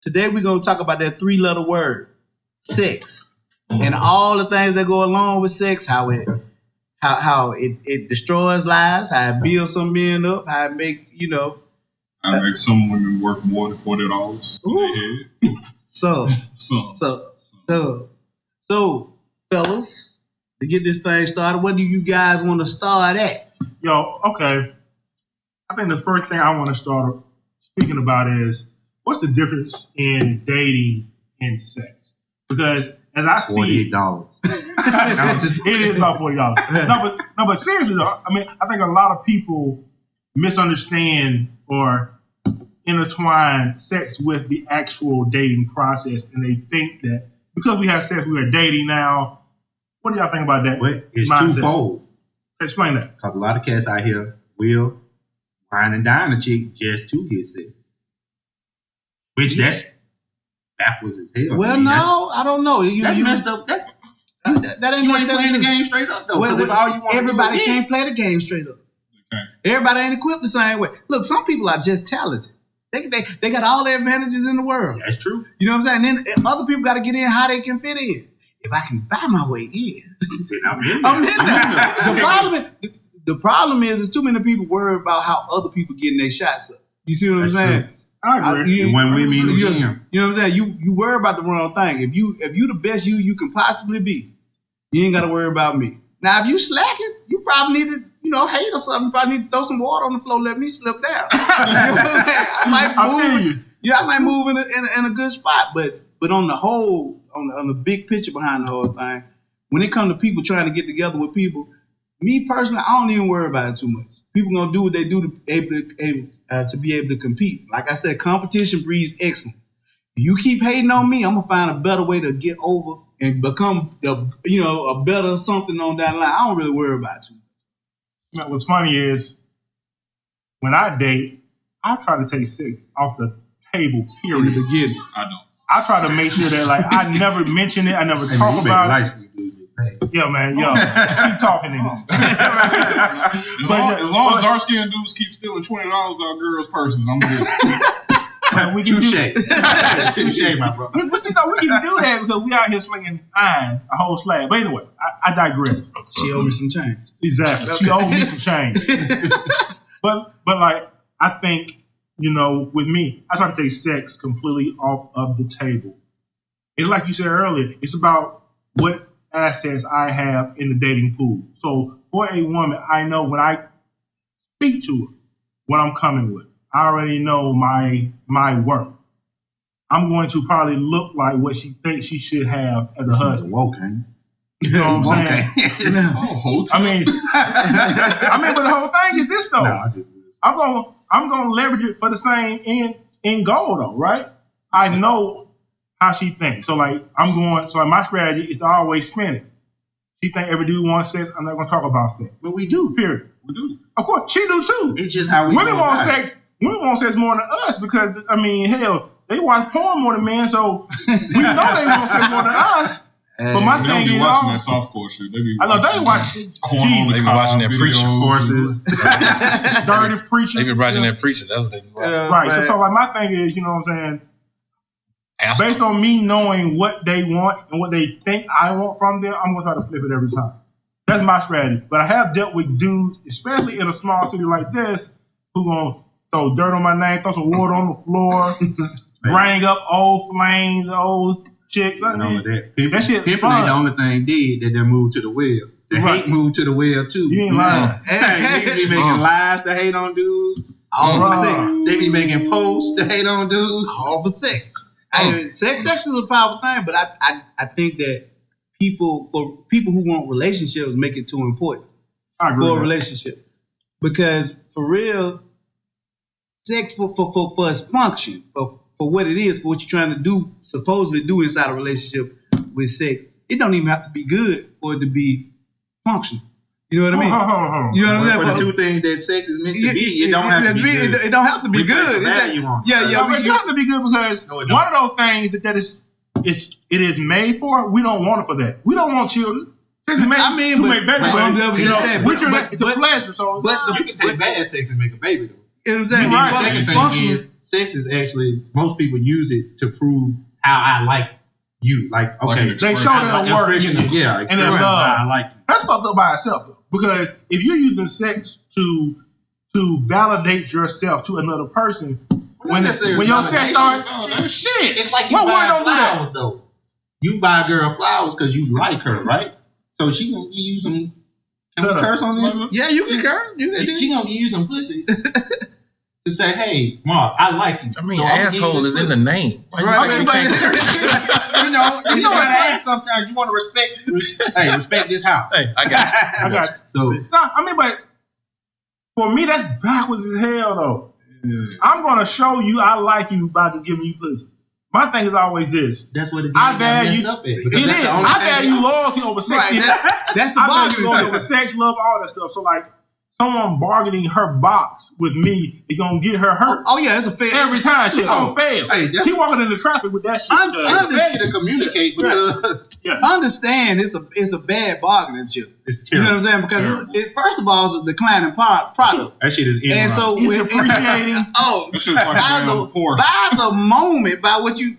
Today we're gonna talk about that 3-letter word, sex, and all the things that go along with sex. How it destroys lives. How it builds some men up. How it make I make some women worth more than $40 in their head. So, fellas, to get this thing started, what do you guys want to start at? Yo, okay. I think the first thing I want to start speaking about is what's the difference in dating and sex? Because as I see $48. it is about $40. No, but seriously though, I mean, I think a lot of people misunderstand or intertwine sex with the actual dating process, and they think that because we have sex, we are dating now. What do y'all think about that? Well, it's mindset? twofold. Explain that. Because a lot of cats out here will wine and dine a chick just to get sex. Which that's backwards as hell. Well, no, I don't know. You messed up. That ain't you ain't playing the game straight up though. Well, everybody can't play the game straight up. Okay. Everybody ain't equipped the same way. Look, some people are just talented. They got all the advantages in the world. That's true. You know what I'm saying? Then other people got to get in how they can fit in. If I can buy my way in, I'm in there. The problem is too many people worry about how other people getting their shots up. You see what I'm saying? True. I agree. When women in the gym. You know what I'm saying? You worry about the wrong thing. If you the best you can possibly be, you ain't got to worry about me. Now, if you slacking, you probably need to, hate or something. You probably need to throw some water on the floor, let me slip down. I might move in a good spot, but on the whole, on the big picture behind the whole thing, when it comes to people trying to get together with people, me personally, I don't even worry about it too much. People gonna do what they do to be able to compete. Like I said, competition breeds excellence. If you keep hating on me, I'm gonna find a better way to get over and become a better something on that line. I don't really worry about it too much. What's funny is when I date, I try to take sex off the table. Period. In the beginning, I don't. I try to make sure that I never mention it. I never talk about it. Yeah, man. Yo, keep talking, nigga. As long as dark-skinned dudes keep stealing $20 out of girls' purses, I'm good. Man, we can Touche, my brother. But we can do that because we out here slinging iron, a whole slab. But anyway, I digress. She owed me some change. Exactly. She owed me some change. But like, I think, with me, I try to take sex completely off of the table. And like you said earlier, it's about what assets I have in the dating pool. So for a woman, I know when I speak to her, what I'm coming with. I already know my worth. I'm going to probably look like what she thinks she should have as a husband. Okay. You know what I'm saying? I mean, but the whole thing is this though. No, I'm gonna leverage it for the same end goal though, right? I know how she thinks. So like my strategy is to always spin it. She think every dude wants sex, I'm not gonna talk about sex. But we do. Period. We do. Of course, she do too. It's just how we women want sex. Women want sex more than us because hell, they watch porn more than men, so we know they want sex more than us. But my thing is, watching that softcore shit. They be watching that preacher horses, dirty preachers. They be watching that preacher. That's what they be watching. Right. So like my thing is, you know what I'm saying? Based on me knowing what they want and what they think I want from them, I'm gonna try to flip it every time. That's my strategy. But I have dealt with dudes, especially in a small city like this, who gonna throw dirt on my name, throw some water on the floor, bring up old flames, old chicks. That shit ain't the only thing did that they moved to the well. The hate moved to the well too. You ain't lying. Hey, they be making lives to hate on dudes. All for sex. They be making posts to hate on dudes. All for sex. Sex is a powerful thing, but I think that people who want relationships make it too important for a relationship. Because for real, sex for its function, for what it is, for what you're trying to supposedly do inside a relationship with sex, it don't even have to be good for it to be functional. You know what I mean? You know what I mean? For the two things that sex is meant to be, it don't have to be good. It don't have to be good. You have to be good because one of those things it is made for. We don't want it for that. We don't want children. Make babies. It's a pleasure. So but you can take bad sex and make a baby though. You know what I'm saying? The second thing is sex is actually, most people use it to prove how I like you. Like, okay, they show their work. Yeah, and their love. How I like you. That's fucked up by itself, though. Because if you're using sex to validate yourself to another person, when your sex starts, shit. It's like you buy flowers, though. You buy a girl flowers because you like her, right? So she gonna give you some. Can we curse on this? Yeah, you can curse. She gonna give you some pussy to say, "Hey, Mark, I like you." I mean, so asshole is in the name. Right. You know what I ask sometimes. You want to respect. Hey, respect this house. Hey, I got it. So but for me, that's backwards as hell, though. Yeah. I'm gonna show you I like you by giving you pussy. My thing is always this. That's what I value. I value loyalty over sex. Right, that's the I value loyalty over sex, love, all that stuff. So like, someone bargaining her box with me is gonna get her hurt. Oh yeah, it's a fail every time. She gonna fail. Hey, she walking into traffic with that shit. Understand to communicate because understand it's a bad bargaining chip. It's terrible. You know what I'm saying? Because first of all, it's a declining product. That shit is and so it's appreciating. By the moment, by what you're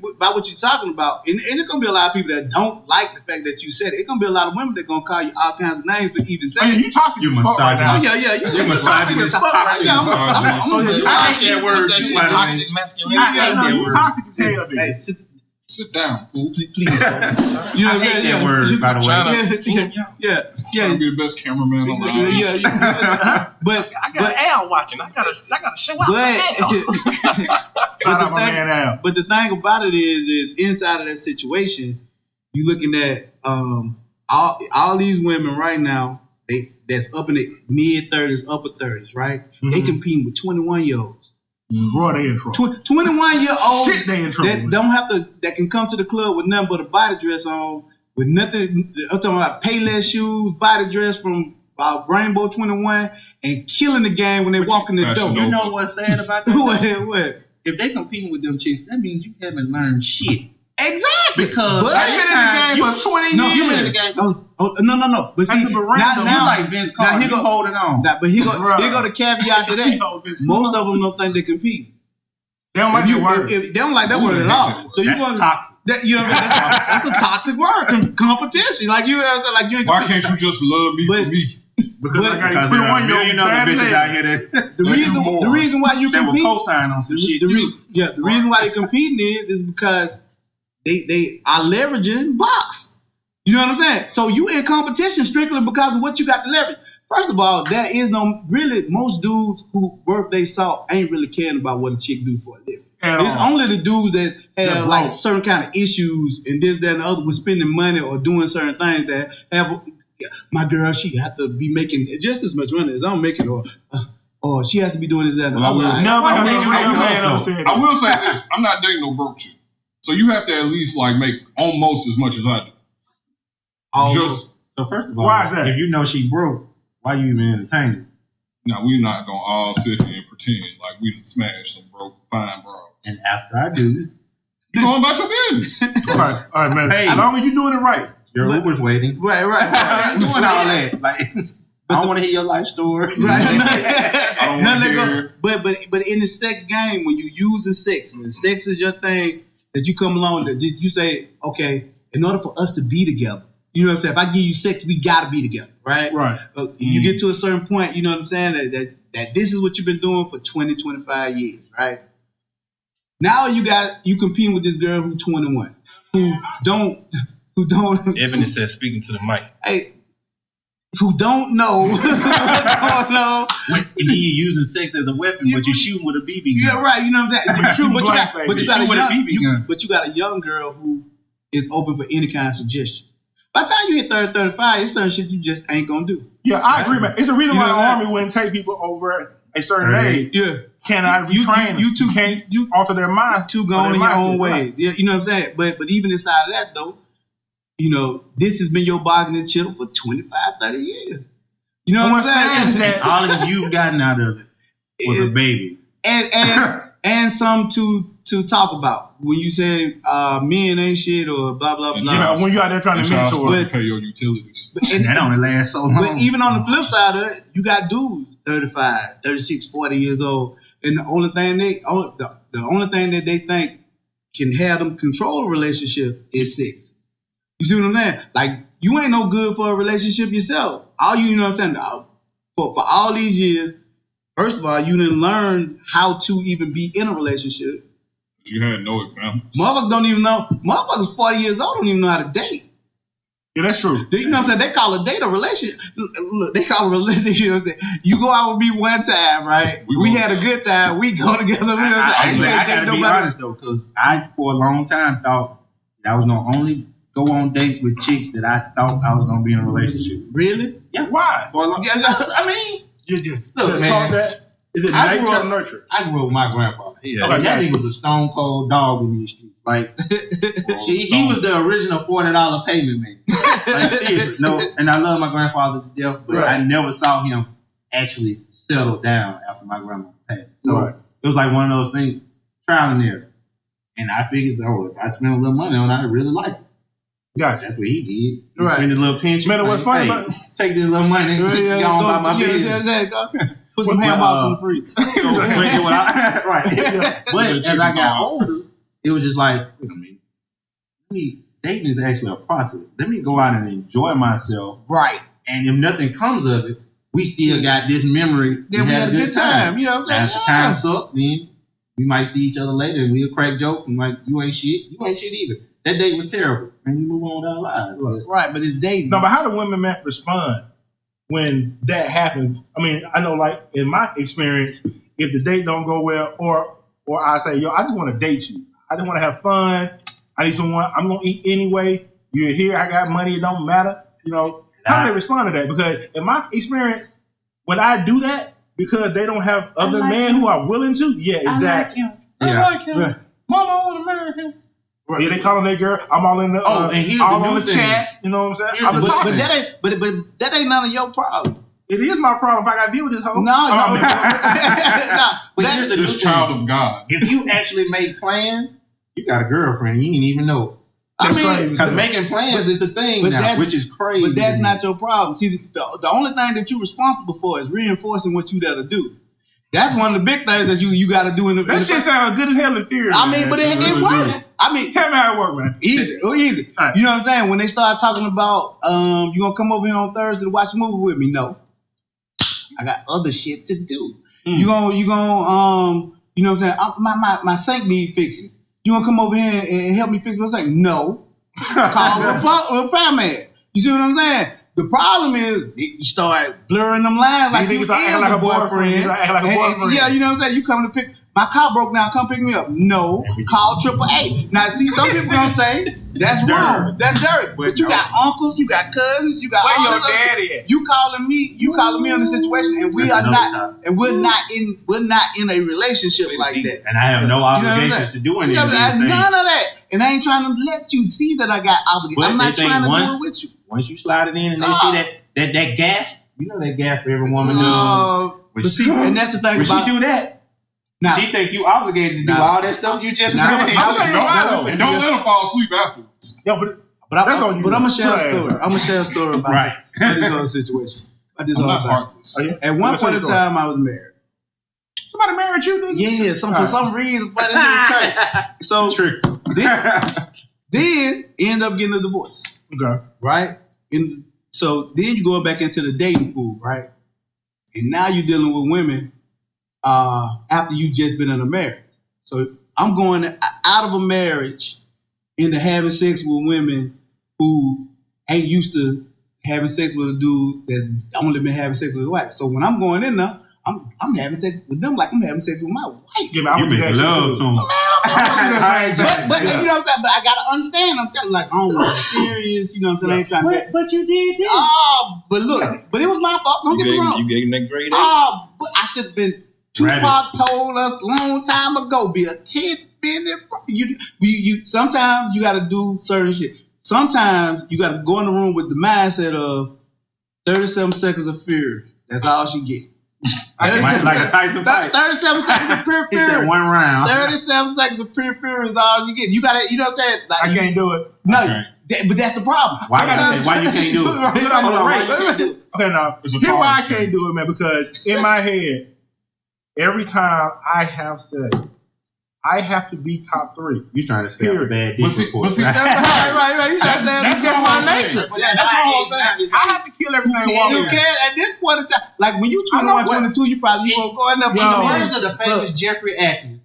talking about, and it's gonna be a lot of people that don't like the fact that you said it. It's gonna be a lot of women that gonna call you all kinds of names for even saying you toxic. You right now. Oh yeah, you're misogynist. I hate that word. Toxic masculinity. Toxic as hell, dude. Sit down, fool. Please. You know what I'm saying? That word, by the way. Yeah. Trying to be the best cameraman on the Yeah. But I got Al watching. I gotta show up. But the thing about it is inside of that situation, you looking at all these women right now. That's up in the mid 30s, upper 30s, right? Mm-hmm. They competing with 21-year-olds. Bro, they in trouble. 21-year-old shit, they in trouble. That can come to the club with nothing but a body dress on, with nothing. I'm talking about Payless shoes, body dress from Rainbow 21, and killing the game when they walk in the door. You know what's sad about that? What? If they competing with them chicks, that means you haven't learned shit. Exactly. Because you've been in the game for 20 years. No, you've been in the game. No. But see, now like Vince Carter. He gonna hold it on. But here go the caveat to that. Most of them don't think they compete. They don't like that word. They don't like that word at all. So you want toxic. You know what I mean? That's a toxic word. Competition. Like you ain't. Why can't you just love me for me? Because I got 21-year-old other bitches out here that the reason why you compete. Will co-sign on some shit too. The reason why they competing is because they are leveraging box. You know what I'm saying? So you in competition strictly because of what you got to leverage. First of all, there is most dudes who worth they salt ain't really caring about what a chick do for a living. It's only the dudes that have like certain kind of issues and this, that, and the other with spending money or doing certain things that have, my girl, she got to be making just as much money as I'm making or she has to be doing this, that, and the other. I will say this. I'm not dating no broke chick. So you have to at least like make almost as much as I do. So first of all, why is that? If you know she broke, why you even entertaining? No, we're not gonna all sit here and pretend like we done smashed some broke fine bros. And after I do, you going about your business. All right, man. Hey, as long as you doing it right. Your Uber's waiting. Right. Doing all that. Like, I don't want to hear your life story. Right. But in the sex game, when you using sex, when sex is your thing, that you come along, that you say, okay, in order for us to be together, you know what I'm saying? If I give you sex, we gotta be together, right? Right. You get to a certain point, you know what I'm saying? That this is what you've been doing for 20, 25 years, right? Now you competing with this girl who's 21, who don't. Evan says speaking to the mic. Hey, who don't know. And then you're using sex as a weapon, but you're shooting with a BB gun. Yeah, right. You know what I'm saying? But you got a young girl who is open for any kind of suggestion. By the time you hit 30, 35, it's certain shit you just ain't gonna do. Yeah, I agree, man. It's a reason why the Army wouldn't take people over a certain age. Yeah. Cannot retrain them. You two can't alter their mind. Two going in your own ways. Right. Yeah, you know what I'm saying? But even inside of that, though, you know, this has been your bargaining chip for 25, 30 years. You know what I'm saying? All that you've gotten out of it was a baby. And some to talk about. When you say men ain't shit or blah, blah, blah. Yeah, when you out there trying to mentor. Pay your utilities. And that only lasts so long. But even on the flip side of it, you got dudes, 35, 36, 40 years old, And the only thing that they think can have them control a relationship is sex. You see what I'm saying? Like, you ain't no good for a relationship yourself. All you know what I'm saying? For all these years, first of all, you didn't learn how to even be in a relationship. You had no examples. Motherfuckers don't even know. Motherfuckers 40 years old don't even know how to date. Yeah, that's true. You know what I'm saying? They call a date a relationship. Look, they call a relationship. You go out with me one time, right? We had a good time. We go together. I gotta be honest though, because I for a long time thought that I was gonna only go on dates with chicks that I thought I was gonna be in a relationship. Really? Yeah. Why? For a long, I mean, Look, man. That. Is it nature or nurture? I grew up with my grandfather. Yeah. Okay, that nigga was a stone cold dog in these streets. Like he was the original $40 payment man. Like seriously, no. And I love my grandfather to death, but I never saw him actually settle down after my grandma passed. So it was like one of those things, trial and error. And I figured, if I spend a little money on it, I really like it. Gotcha. That's what he did. Right. Spend a little pension. Man, what's funny about take this little money, go on by my business. Put some hamburgers in the freezer. Right. But as I got older, it was just like, wait a minute. Dating is actually a process. Let me go out and enjoy myself. Right. And if nothing comes of it, we still got this memory. Then we had a good time. You know what I'm saying? After time's up, then we might see each other later and we'll crack jokes and like, you ain't shit. You ain't shit either. That date was terrible. And we move on with our lives. Right, but it's dating. No, but how do women respond when that happens? I mean, I know, like, in my experience, if the date don't go well, or I say, yo, I just want to date you. I just want to have fun. I need someone. I'm going to eat anyway. You're here. I got money. It don't matter. You know, how do they respond to that? Because in my experience, when I do that, because they don't have other men who are willing to, yeah, exactly. I like him. Mama, I want to marry him. Right. Yeah, they calling that girl. I'm all in the and all on the chat. You know what I'm saying? But that ain't none of your problem. It is my problem if I got to deal with this hoe. No. But here's the this child of God. If you actually make plans, you got a girlfriend. You didn't even know. That's crazy. Because making plans is the thing now, which is crazy. But that's not your problem. See, the only thing that you're responsible for is reinforcing what you got to do. That's one of the big things that you got to do in the. That shit sounds good as hell in theory. I mean, but it works. I mean, tell me how it work, man. Easy. Right. You know what I'm saying? When they start talking about, you gonna come over here on Thursday to watch a movie with me? No, I got other shit to do. You gonna, you know what I'm saying? My sink need fixing. You gonna come over here and help me fix my sink? No. Call a repairman. You see what I'm saying? The problem is you start blurring them lines like you like a boyfriend. Yeah, you know what I'm saying? You coming to pick my car broke down, come pick me up. No, call AAA. Now see, some people gonna say that's wrong. That's dirty. But you got uncles, you got cousins, you got all your daddy at? You calling me on the situation, and we're not in a relationship like that. And I have no obligations to do anything. None of that. And I ain't trying to let you see that I got obligations. I'm not trying to do it with you. Once you slide it in and they see that gasp, you know that gasp every woman does. But see, and that's the thing when about she do that. Now, she think you obligated to do all that stuff you just and don't let her fall asleep afterwards. Yeah, but I'm gonna share a story. I'm gonna share a story about this whole situation. This whole thing. At one point in time, I was married. Somebody married you, nigga? Yeah, for some reason, but it was crazy. So then end up getting a divorce. Okay. Right? And so then you go back into the dating pool, right? And now you're dealing with women after you just been in a marriage. So I'm going out of a marriage into having sex with women who ain't used to having sex with a dude that's only been having sex with his wife. So when I'm going in there, I'm having sex with them like I'm having sex with my wife. Yeah, you make love to them. But you know what I'm saying? But I gotta understand. I'm telling you, like, I don't want to be serious. You know what I'm saying? I ain't trying to. But you did this. But look, but it was my fault. Don't get me wrong. You gave him that grade A. But I should have been. Tupac told us a long time ago, be a 10-minute. You sometimes you got to do certain shit. Sometimes you got to go in the room with the mindset of 37 seconds of fear. That's all she gets. Like a Tyson fight. 37 seconds of pure fear. He said 1 round. 37 seconds of pure fear is all you get. You got to, you know what I'm saying? Like, I can't do it. No, but that's the problem. Why you can't do it? Okay, now here's why I can't do it, man. Because in my head, every time I have sex, I have to be top 3. You trying to stay a bad dick report. But see, right. That's just my nature. That's my whole thing. I have to kill everything. You can't at this point in time. Like when you 21, 22, you probably won't go enough. In the words of the famous Jeffrey Atkins,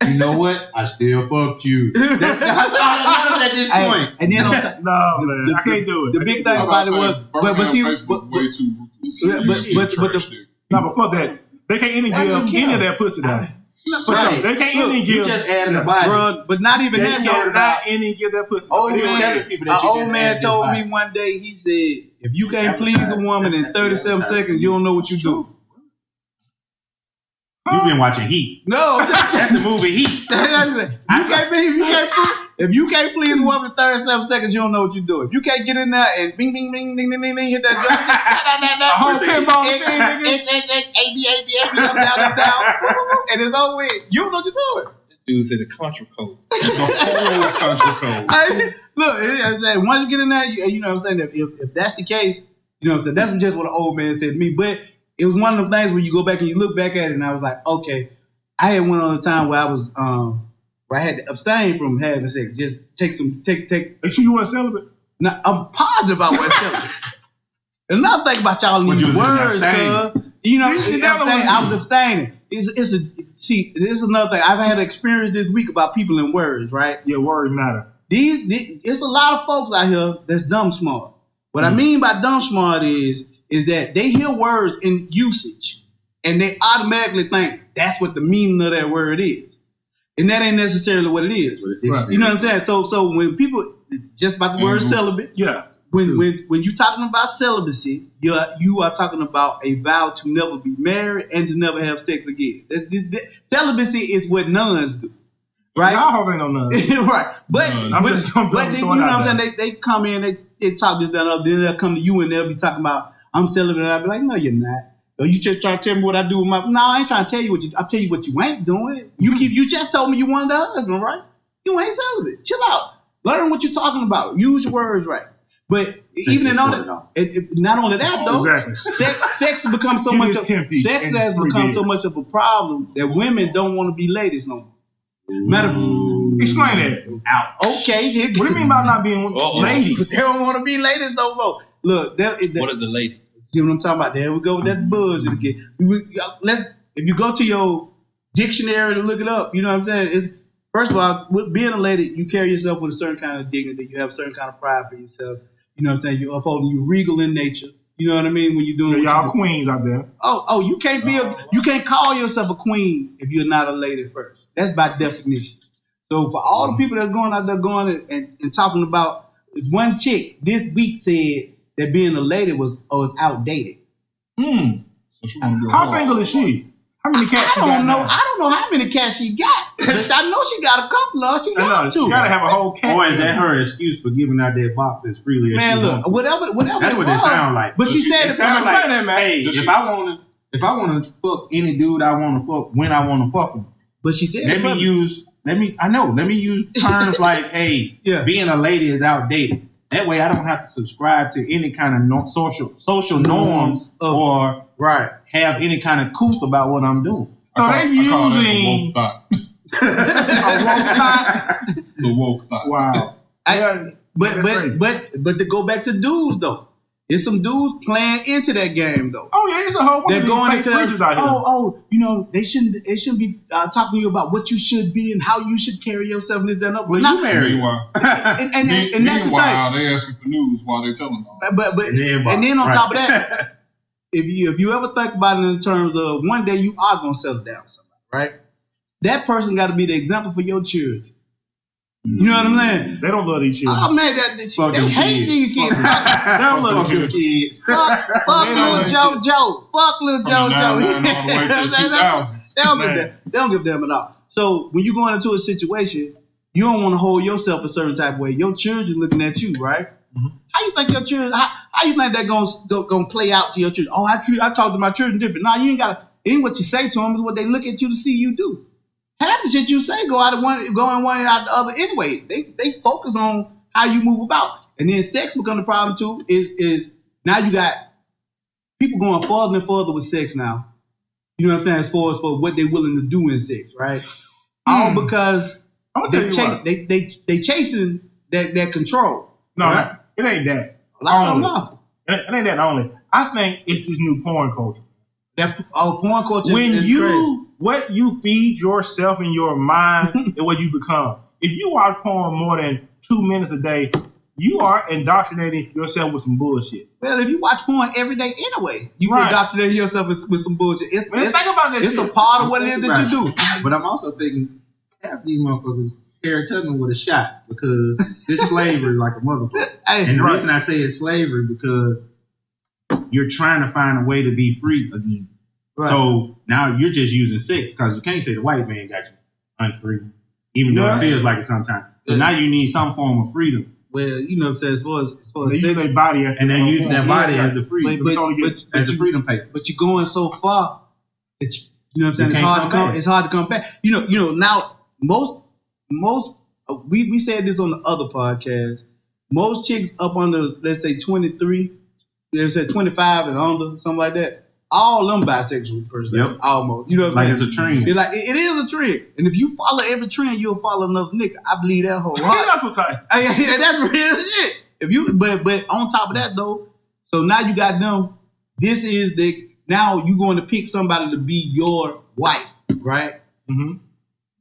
you know what? I still fucked you. That's all that matters at this point. And then I can't do it. The big thing about it was, but see, way too but fuck that. They can't even give any of that pussy down. Right. They can't even give. You just added a body. Bro, but not even that. Not any give that pussy. Old man told me one day. He said, "If you can't please a woman in 37 seconds, you don't know what you do." You've been watching Heat. No, that's the movie Heat. If you can't please a woman in 37 seconds, you don't know what you're doing. If you can't get in there and bing, bing, bing, ding, ding, ding, ding, hit that whole pinball machine, down, and it's over with. You don't know what you're doing. This dude said the contra code. The whole contra code. Look, once you get in there, you know what I'm saying? If that's the case, you know what I'm saying? That's just what an old man said to me. But it was one of the things where you go back and you look back at it, and I was like, okay, I had went on a time where I was where I had to abstain from having sex. Just take. Make sure you weren't celibate. Now, I'm positive I wasn't celibate. Another thing about y'all in these words, you know, I was abstaining. This is another thing. I've had an experience this week about people in words, right? Yeah, words matter. It's a lot of folks out here that's dumb smart. What I mean by dumb smart is that they hear words in usage and they automatically think that's what the meaning of that word is. And that ain't necessarily what it is. Right. You know what I'm saying? So when people just about the word celibate, when you're talking about celibacy, you are talking about a vow to never be married and to never have sex again. Celibacy is what nuns do. Right? Y'all ain't no nuns. Right. But you know what I'm saying? They come in, they talk this, that, and other, then they'll come to you and they'll be talking about, I'm celibate, and I'll be like, no, you're not. Or you just trying to tell me what I do with my... No, I ain't trying to tell you I'll tell you what you ain't doing. You just told me you wanted a husband, right? You ain't celibate. Chill out. Learn what you're talking about. Use your words right. But even in all that, not only that though, sex has become so much of a problem that women don't want to be ladies no more. Explain that. Okay. What do you mean by not being ladies? They don't want to be ladies no more. Look, what is a lady? See what I'm talking about? There we go with that bullshit again. If you go to your dictionary to look it up, you know what I'm saying? First of all, with being a lady, you carry yourself with a certain kind of dignity. You have a certain kind of pride for yourself. You know what I'm saying? You're upholding, you're regal in nature. You know what I mean? When you're doing y'all queens out there. Oh, you can't call yourself a queen if you're not a lady first. That's by definition. So for all the people that's going out there and talking about this one chick this week said that being a lady was outdated. How single is she? How many cats she got? I don't know how many cats she got. But I know she got a couple of. She got two. She gotta have a whole cat. Or is that her excuse for giving out their boxes freely? Man, look, whatever. That's what it sounds like. But she said it sounds like, hey, if I want to fuck any dude I want to fuck when I want to fuck him. But she said let me use terms like, hey, being a lady is outdated. That way I don't have to subscribe to any kind of social norms or have any kind of couth about what I'm doing. So they're using the woke thought. Wow. But to go back to dudes though, there's some dudes playing into that game though. Oh yeah, it's a whole bunch they're going into that. Out here. You know they shouldn't be talking to you about what you should be and how you should carry yourself and this, that, and other. Well, you married. Meanwhile, and that's the thing. They asking for news while they telling them. But and then on top of that, if you ever think about it in terms of one day you are gonna settle down with somebody, right? That person got to be the example for your children. You know what I'm saying? They don't love these children. Oh man, they hate these kids. They don't love these kids. Fuck little JoJo. Fuck little JoJo. They don't give them at all. So when you go into a situation, you don't want to hold yourself a certain type of way. Your children looking at you, right? Mm-hmm. How you think your children? How you think that gonna play out to your children? Oh, I talk to my children different. No, you ain't gotta. It ain't what you say to them. It's what they look at you to see you do. Half the shit you say go in one out the other anyway. They focus on how you move about. And then sex become the problem too, is now you got people going further and further with sex now. You know what I'm saying? As far as for what they're willing to do in sex, right? All because they chasing that control. No, right? It ain't that. It ain't that only. I think it's this new porn culture. Porn culture is crazy. What you feed yourself in your mind is what you become. If you watch porn more than 2 minutes a day, you are indoctrinating yourself with some bullshit. Well, if you watch porn every day anyway, you indoctrinating yourself with some bullshit. Think about this. It's shit. A part of what it is that you do. But I'm also thinking half these motherfuckers Harriet Tubman would have shot because it's slavery like a motherfucker. And the reason I say it's slavery because you're trying to find a way to be free again. Right. So now you're just using sex because you can't say the white man got you unfree, even though it feels like it sometimes. So now you need some form of freedom. Well, you know what I'm saying, as far as they use their body and they're using their body as the freedom, as the freedom paper. But you're going so far that you know what I'm saying. It's hard to come back. You know now most we said this on the other podcast. Most chicks up under, let's say 23, they said 25 and under, something like that. All them bisexual per se, almost. You know what I'm saying? Like it's a trend. It's like it is a trend, and if you follow every trend, you'll follow another nigga. I believe that wholeheartedly. That's real shit. If you, but on top of that though, so now you got them. This is now you going to pick somebody to be your wife, right? Mm-hmm.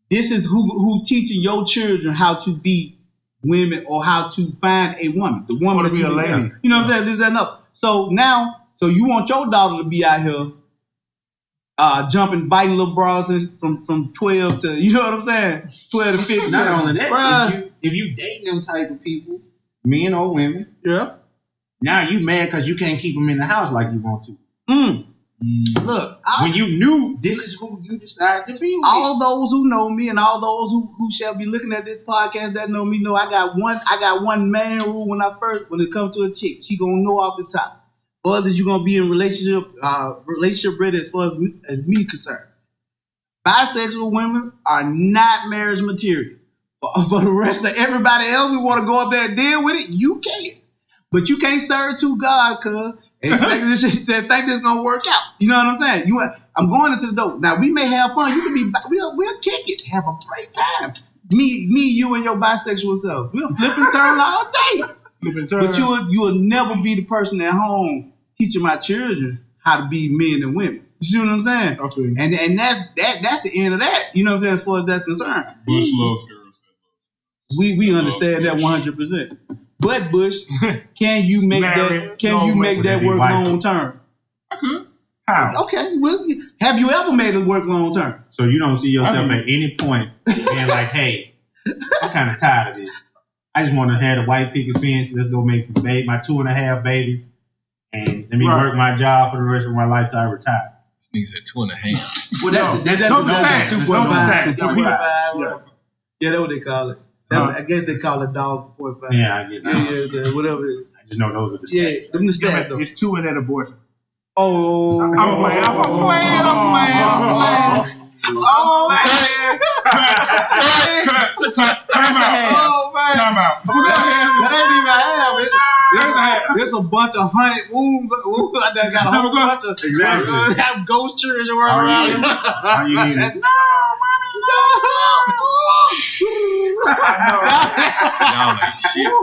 This is who teaching your children how to be women or how to find a woman. The woman to be a lady. You know what I'm saying? This, that, and up. So now. So you want your daughter to be out here jumping, biting little bras from 12 to, you know what I'm saying? 12 to 15. Not only that, if you date them type of people, men or women, now you mad because you can't keep them in the house like you want to. Look, when you knew this is who you decided to be with. All those who know me and all those who shall be looking at this podcast that know me know I got one main rule when it comes to a chick. She gonna know off the top. Others, you're gonna be in relationship ready as far as me concerned. Bisexual women are not marriage material. For the rest of everybody else who want to go up there and deal with it, you can. But you can't serve two God, cuz, and think this gonna work out. You know what I'm saying? I'm going into the door. Now we may have fun. You can be. We'll kick it. Have a great time. Me, you and your bisexual self. We'll flip and turn all day. But you'll never be the person at home teaching my children how to be men and women. You see what I'm saying? Okay. And that's the end of that. You know what I'm saying? As far as that's concerned. Bush loves girls. We understand that 100%. But Bush, can you make that work long term? I could. How? Okay. Well, have you ever made it work long term? So you don't see yourself at any point being like, hey, I'm kind of tired of this. I just want to have a white picket fence. Let's go make some baby, my 2.5 babies, and let me work my job for the rest of my life till I retire. This nigga said 2.5. Well, that's 2.5. Yeah, that's what they call it. I guess they call it dog 4.5. Yeah, I get that. Yeah, whatever it is. I just know those are the stats. Yeah, them the stats though. It's 2 in that abortion. Oh, I'm playing. Time out. That ain't even half. There's a bunch of hunted wounds. I done got a whole bunch of have ghost children running around. How you need it? Y'all like shit. Go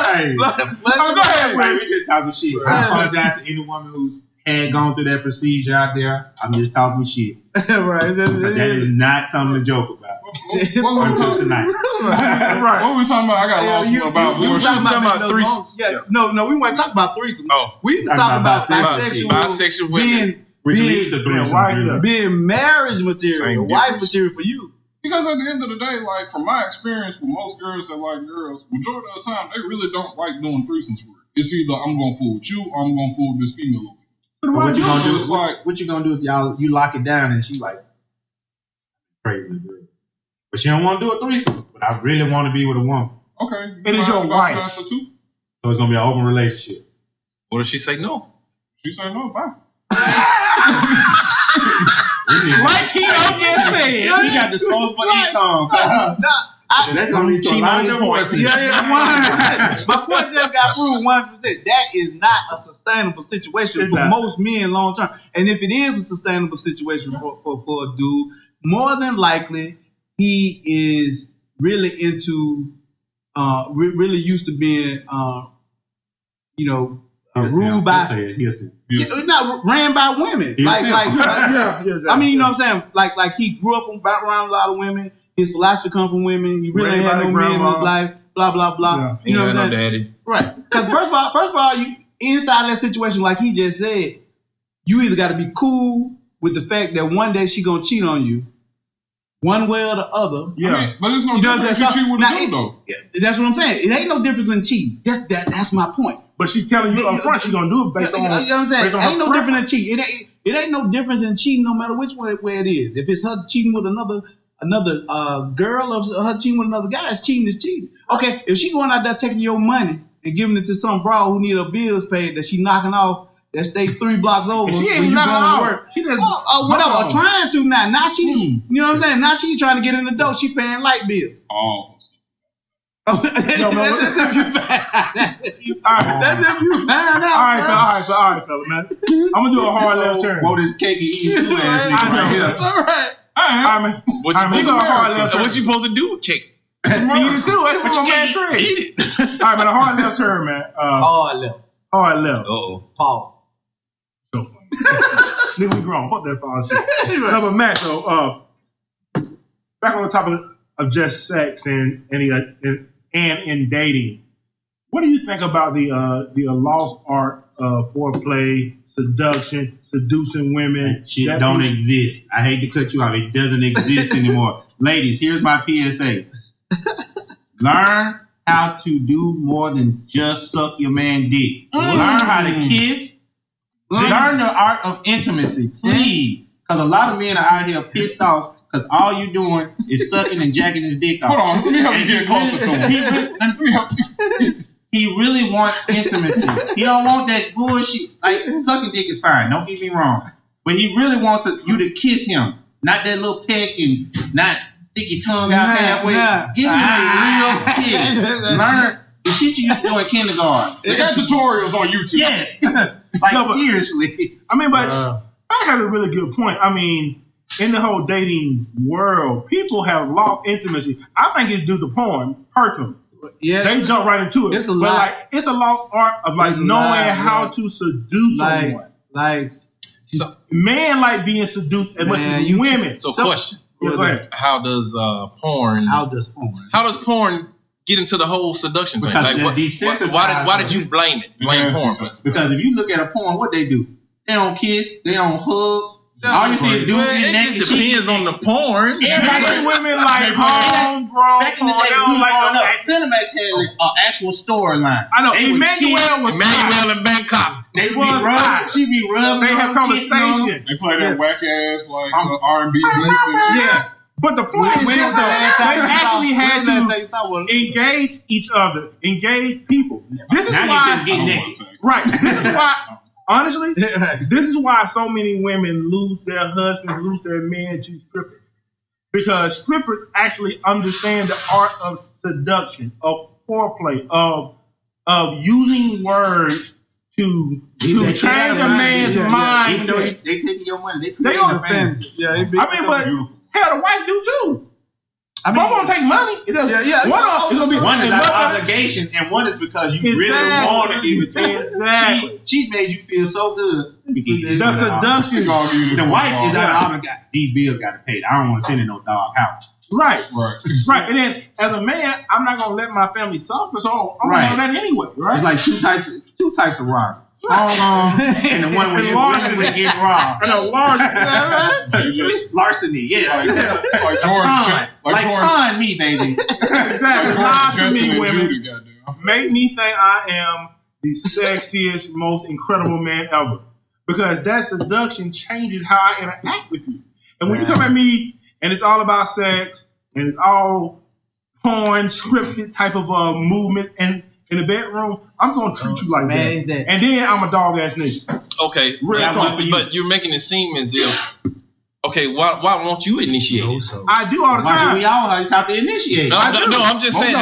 ahead, man. We just talking shit. I apologize to any woman who's had gone through that procedure out there. I'm just talking shit. Right. That is not something to joke about. What we talking tonight? Right. What were we talking about? I got lost about. We were talking about threesomes. Yeah. No, we weren't talking about threesomes. Oh, we were talking about bisexual women. Being marriage material, wife material for you. Because at the end of the day, like from my experience with most girls that like girls, majority of the time they really don't like doing threesomes for it. It's either I'm gonna fool with you or I'm gonna fool with this female. So what you gonna do? What you gonna do if you lock it down and she like crazy girl, but she don't want to do a threesome. But I really want to be with a woman. Okay, it is your wife. Too? So it's gonna be an open relationship. What if she say no? She say no. Bye. Like he just said, he got disposable income. I That's only cheating on your point. My point just got proved 100%. That is not a sustainable situation for most men long term. And if it is a sustainable situation for a dude, more than likely he is really into, really used to being, ruled by. Not ran by women. I mean, you know what I'm saying? Like he grew up around a lot of women. His philosophy come from women. He really had no men in his life. Blah blah blah. Yeah. You know what I'm saying? Daddy. Right. Because first of all, you inside that situation, like he just said, you either got to be cool with the fact that one day she gonna cheat on you, one way or the other. Yeah. I mean, but it's no difference if she would do though. That's what I'm saying. It ain't no difference in cheating. That's my point. But she's telling you up front she's gonna do it based on. You know what I'm saying? It ain't no difference in cheating. It ain't no difference in cheating no matter which way it is. If it's her cheating with another girl or her cheating with another guy, it's cheating is cheating. Okay, if she going out there taking your money and giving it to some bro who need her bills paid that she knocking off that stay 3 blocks over she ain't when you knocking going off. to work. She just whatever, trying to now. Now she, you know what I'm saying? Now she trying to get in the door. She paying light bills. That's if you find out. All right, fella, man. I'm gonna do a hard left turn. Whoa, this cake and eat two ass nigga right here. All right. What you supposed to do with cake? Eat it too. But you can't eat it. All right, man. A hard left turn, man. Hard left. Hard left. Uh-oh. Pause. So funny. Nigga, we grown. Fuck that pause shit. No, but Matt, so back on the topic of just sex and in dating, what do you think about the lost art of foreplay, seduction, seducing women? That shit don't exist. I hate to cut you off. It doesn't exist anymore. Ladies, here's my PSA. Learn how to do more than just suck your man dick. Learn how to kiss. Learn the art of intimacy, please. Because a lot of men are out here pissed off because all you doing is sucking and jacking his dick off. Hold on, let me help you get closer to him. He really wants intimacy. He don't want that bullshit. Like, sucking dick is fine, don't get me wrong. But he really wants you to kiss him. Not that little peck and not stick your tongue out halfway. Give him a real kiss. Learn the shit you used to do in kindergarten. They got tutorials on YouTube. Yes. Seriously. I mean, but I have a really good point. I mean, in the whole dating world, people have lost intimacy. I think it's due to porn, personally. Yeah, they jump right into it. It's a lot. It's a lost art of knowing how to seduce someone. Men like being seduced as much as women. So question. Go ahead. How does porn get into the whole seduction thing? Like, why did you blame it? Blame porn? Because if you look at a porn, what they do? They don't kiss. They don't hug. All you see is dudes getting naked. It depends on the porn. Women like homegrown. Back in the day, when we were growing up, Cinemax had an actual storyline. I know. Emmanuel in Bangkok. They be rubbing. She be rubbing. They have conversation. They play that whack ass R&B blitz and shit. Yeah. But the point is this, though, they actually had to engage each other, engage people. This is why. Right. This is why. Honestly, this is why so many women lose their husbands, lose their men to strippers. Because strippers actually understand the art of seduction, of foreplay, of using words to change a man's mind. Even though they taking your money, they on the fence. Yeah, I mean, but hell, the wife do too. I mean, both of them take money. One is out of obligation, and one is because you really want to give it to her. Exactly. She's made you feel so good. The seduction. The wife is out of obligation. These bills got to pay. I don't want to send in no dog house. Right. And then, as a man, I'm not gonna let my family suffer, so I'm gonna do that anyway. Right. It's like two types of robbery. And the one where you're larceny getting robbed. And a larceny, yes. Like con me, baby. Exactly. Lie to me, women. Make me think I am the sexiest, most incredible man ever. Because that seduction changes how I interact with you. And when you come at me and it's all about sex and it's all porn, scripted type of movement and in the bedroom, I'm gonna treat you like that. And then I'm a dog ass nigga. Okay, but you're making it seem as if Okay, why won't you initiate it? I do all the time. Why do we always have to initiate? No, I'm just saying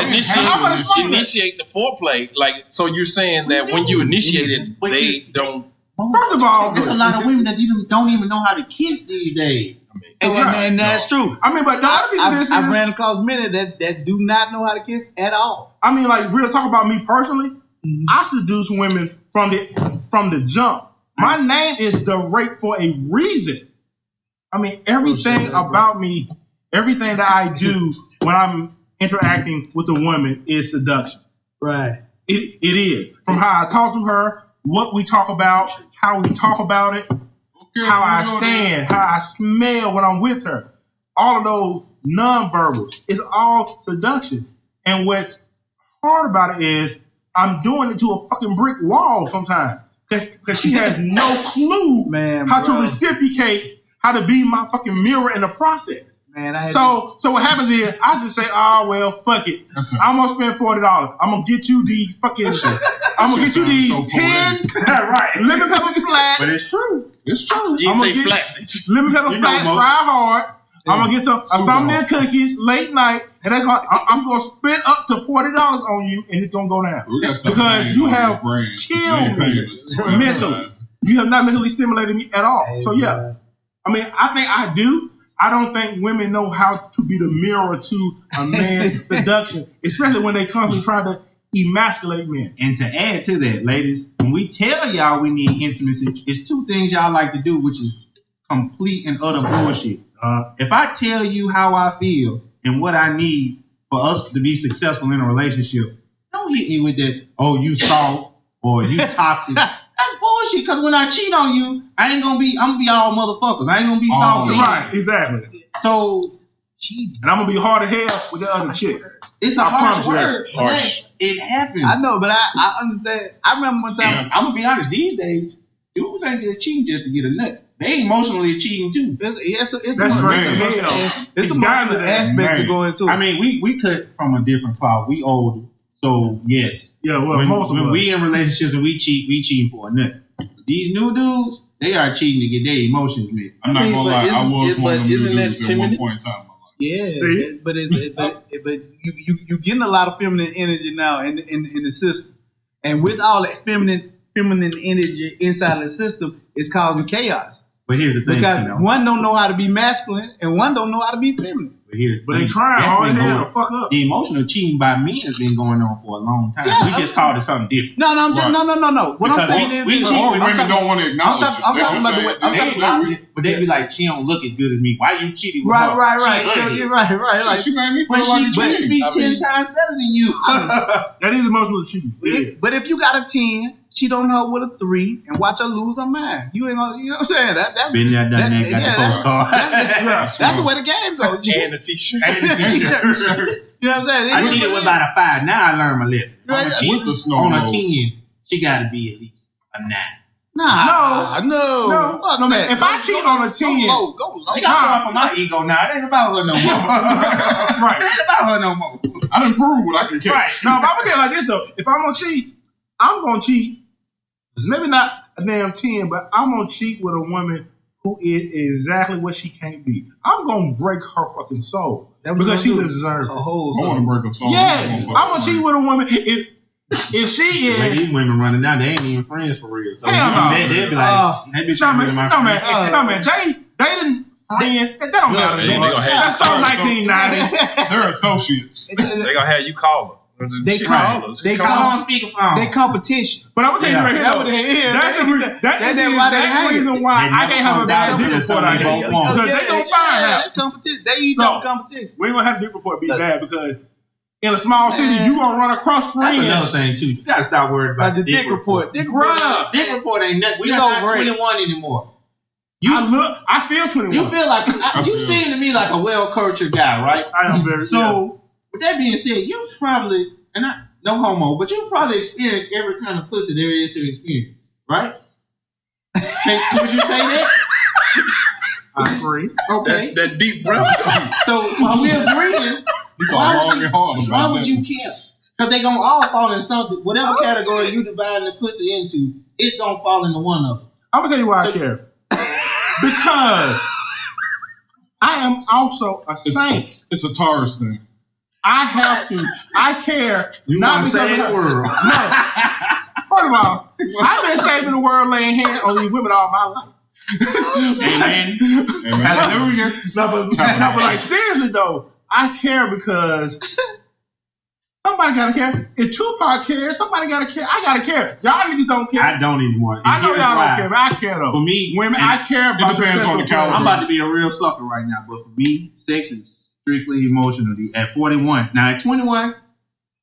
initiate the foreplay. Like, so you're saying that when you initiate it, they don't. First of all, there's a lot of women that don't even know how to kiss these days. And that's true. I mean, but I ran across many that do not know how to kiss at all. I mean, like, real talk about me personally. Mm-hmm. I seduce women from the jump. My name is the Rape for a reason. I mean, everything about me, everything that I do when I'm interacting with a woman is seduction. Right. It is. From how I talk to her, what we talk about, how we talk about it, how I stand, how I smell when I'm with her. All of those nonverbals. It's all seduction. And what's hard about it is I'm doing it to a fucking brick wall sometimes. Because she has no clue how to reciprocate, how to be my fucking mirror in the process. Man, so what happens is I just say, fuck it. I'm gonna spend $40. I'm gonna get you these fucking I'm gonna get you these 10 lemon pepper flats. But it's true. It's true. You say flats. Lemon pepper flats, fried hard. I'm gonna get some of their cookies late night, and that's I'm gonna spend up to $40 on you, and it's gonna go down because you have killed me mentally. You have not mentally stimulated me at all. So yeah, I mean, I think I do. I don't think women know how to be the mirror to a man's seduction, especially when they constantly try to emasculate men. And to add to that, ladies, when we tell y'all we need intimacy, it's two things y'all like to do, which is complete and utter bullshit. If I tell you how I feel and what I need for us to be successful in a relationship, don't hit me with that, oh, you soft or you toxic. That's bullshit, because when I cheat on you, I'm gonna be all motherfuckers. I ain't gonna be soft. Right, exactly. So, and I'm gonna be hard as hell with the other chick. It's a harsh word. It happens. I know, but I understand. I remember one time. And I'm gonna be honest, these days, dudes ain't just cheating just to get a nut. They emotionally cheating too. It's that's great. It's a emotional aspect to go into. I mean, we cut from a different cloth. We older. So yes, when we in relationships and we cheating for a nut. These new dudes, they are cheating to get their emotions met. I'm not gonna lie, I was one of them new dudes at one point in time in my life. Yeah, but you getting a lot of feminine energy now in the system, and with all that feminine energy inside of the system, it's causing chaos. But here's the thing, because one don't know how to be masculine and one don't know how to be feminine. But they trying hard to fuck up. The emotional cheating by men has been going on for a long time. Yeah, we just called it something different. No. What I'm saying is, women don't want to acknowledge it. I'm talking about the way. I'm talking about it, but they be like, she don't look as good as me. Why you cheating with her? Right. Like, she made me feel like she be 10 times better than you. That is emotional cheating. But if you got a 10. Cheat on her with a 3 and watch her lose her mind. You ain't gonna, you know what I'm saying? That's been there, done that, got the postcard. That's the way the game goes. And the t-shirt. You know what I'm saying? I cheated with about a 5. Now I learned my lesson. Right. On a 10, she got to be at least a 9. No. Fuck man. If I cheat on a 10, go low. I'm going for my ego now. It ain't about her no more. Right. It ain't about her no more. I done proved what I can catch. Right. Now, if I'm gonna tell you like this though, if I'm gonna cheat, I'm gonna cheat. Maybe not a damn 10, but I'm gonna cheat with a woman who is exactly what she can't be. I'm gonna break her fucking soul because she deserves it. I want to break her soul. Yeah, I'm gonna cheat with a woman if she is. Like these women running now, they ain't even friends for real. So hell no. They'd be like, that bitch ain't really my friend. No man, they didn't. That don't matter anymore. That's all 1990. They're associates. They're gonna have you call them. They call on speakerphone. They competition. But I'm gonna tell you right here. That's the reason why I can't have a bad dick report out here. Because they gonna find out. They eat some competition. We ain't gonna have a dick report be bad because in a small city you gonna run across friends. That's another thing too. You gotta stop worrying about the dick report. Dick report ain't nothing. We not 21 anymore. I feel 21. You feel like you seem to me like a well-cultured guy, right? I am very. So. With that being said, you probably, and no homo, but you probably experienced every kind of pussy there is to experience, right? Would you say that? I agree. Okay. That deep breath. So while we're agreeing, why would you care? Because they gonna all fall in something, whatever category you divide the pussy into, it's gonna fall into one of them. I'm gonna tell you why I care. Because I am also a saint. It's a Taurus thing. I have to. I care. You not want to because save of the world. No. First of all, I've been saving the world, laying hands on these women all my life. Amen. Hallelujah. No, but like seriously though, I care because somebody gotta care. If Tupac cares, somebody gotta care. I gotta care. Y'all niggas don't care. I don't anymore. I know y'all don't care, but I care though. For me, women, I care about. It depends on the caliber. I'm about to be a real sucker right now, but for me, sex is strictly emotionally. At 41, now at 21,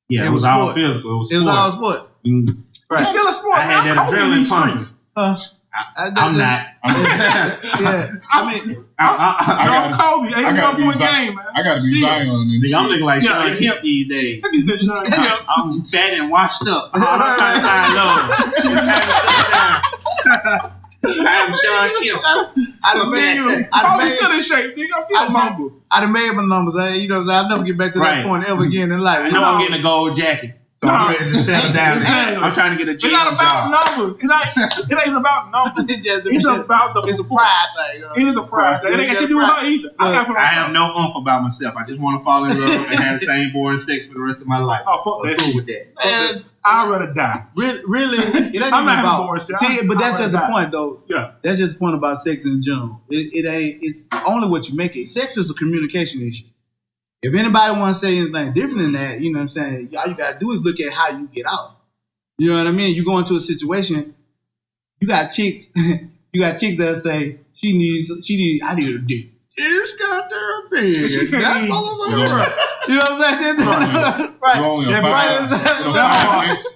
yeah, it was all physical. It was all sport. Right. It's still a sport. I had that adrenaline punch. I'm not. Yeah. I'm Kobe. I gotta be Zion. Man. I gotta be Zion. I'm looking like Sean Kemp these days. I'm fat and washed up. I'm trying to find love. I'm Sean Kemp. I'm still in shape, nigga. I'm still mobile. I done made my numbers. I'll never get back to that point ever again in life. I know I'm getting a gold jacket. So I'm ready to settle down. Exactly. I'm trying to get a job. It's not about numbers. It ain't about numbers. It's about it's a pride thing. It is a pride thing. It ain't got shit to do with her either. I have no oomph about myself. I just want to fall in love and have the same boring sex for the rest of my life. Oh, fuck that. I'm cool with that. Man, I'd rather die. Really, it ain't I'm not about bored, see, but that's just the point, though. Yeah. That's just the point about sex in general. It ain't. It's only what you make it. Sex is a communication issue. If anybody want to say anything different than that, you know what I'm saying? All you got to do is look at how you get out. You know what I mean? You go into a situation, you got chicks that say, I need a dick. This goddamn big. That motherfucker. You know what I'm saying? Right.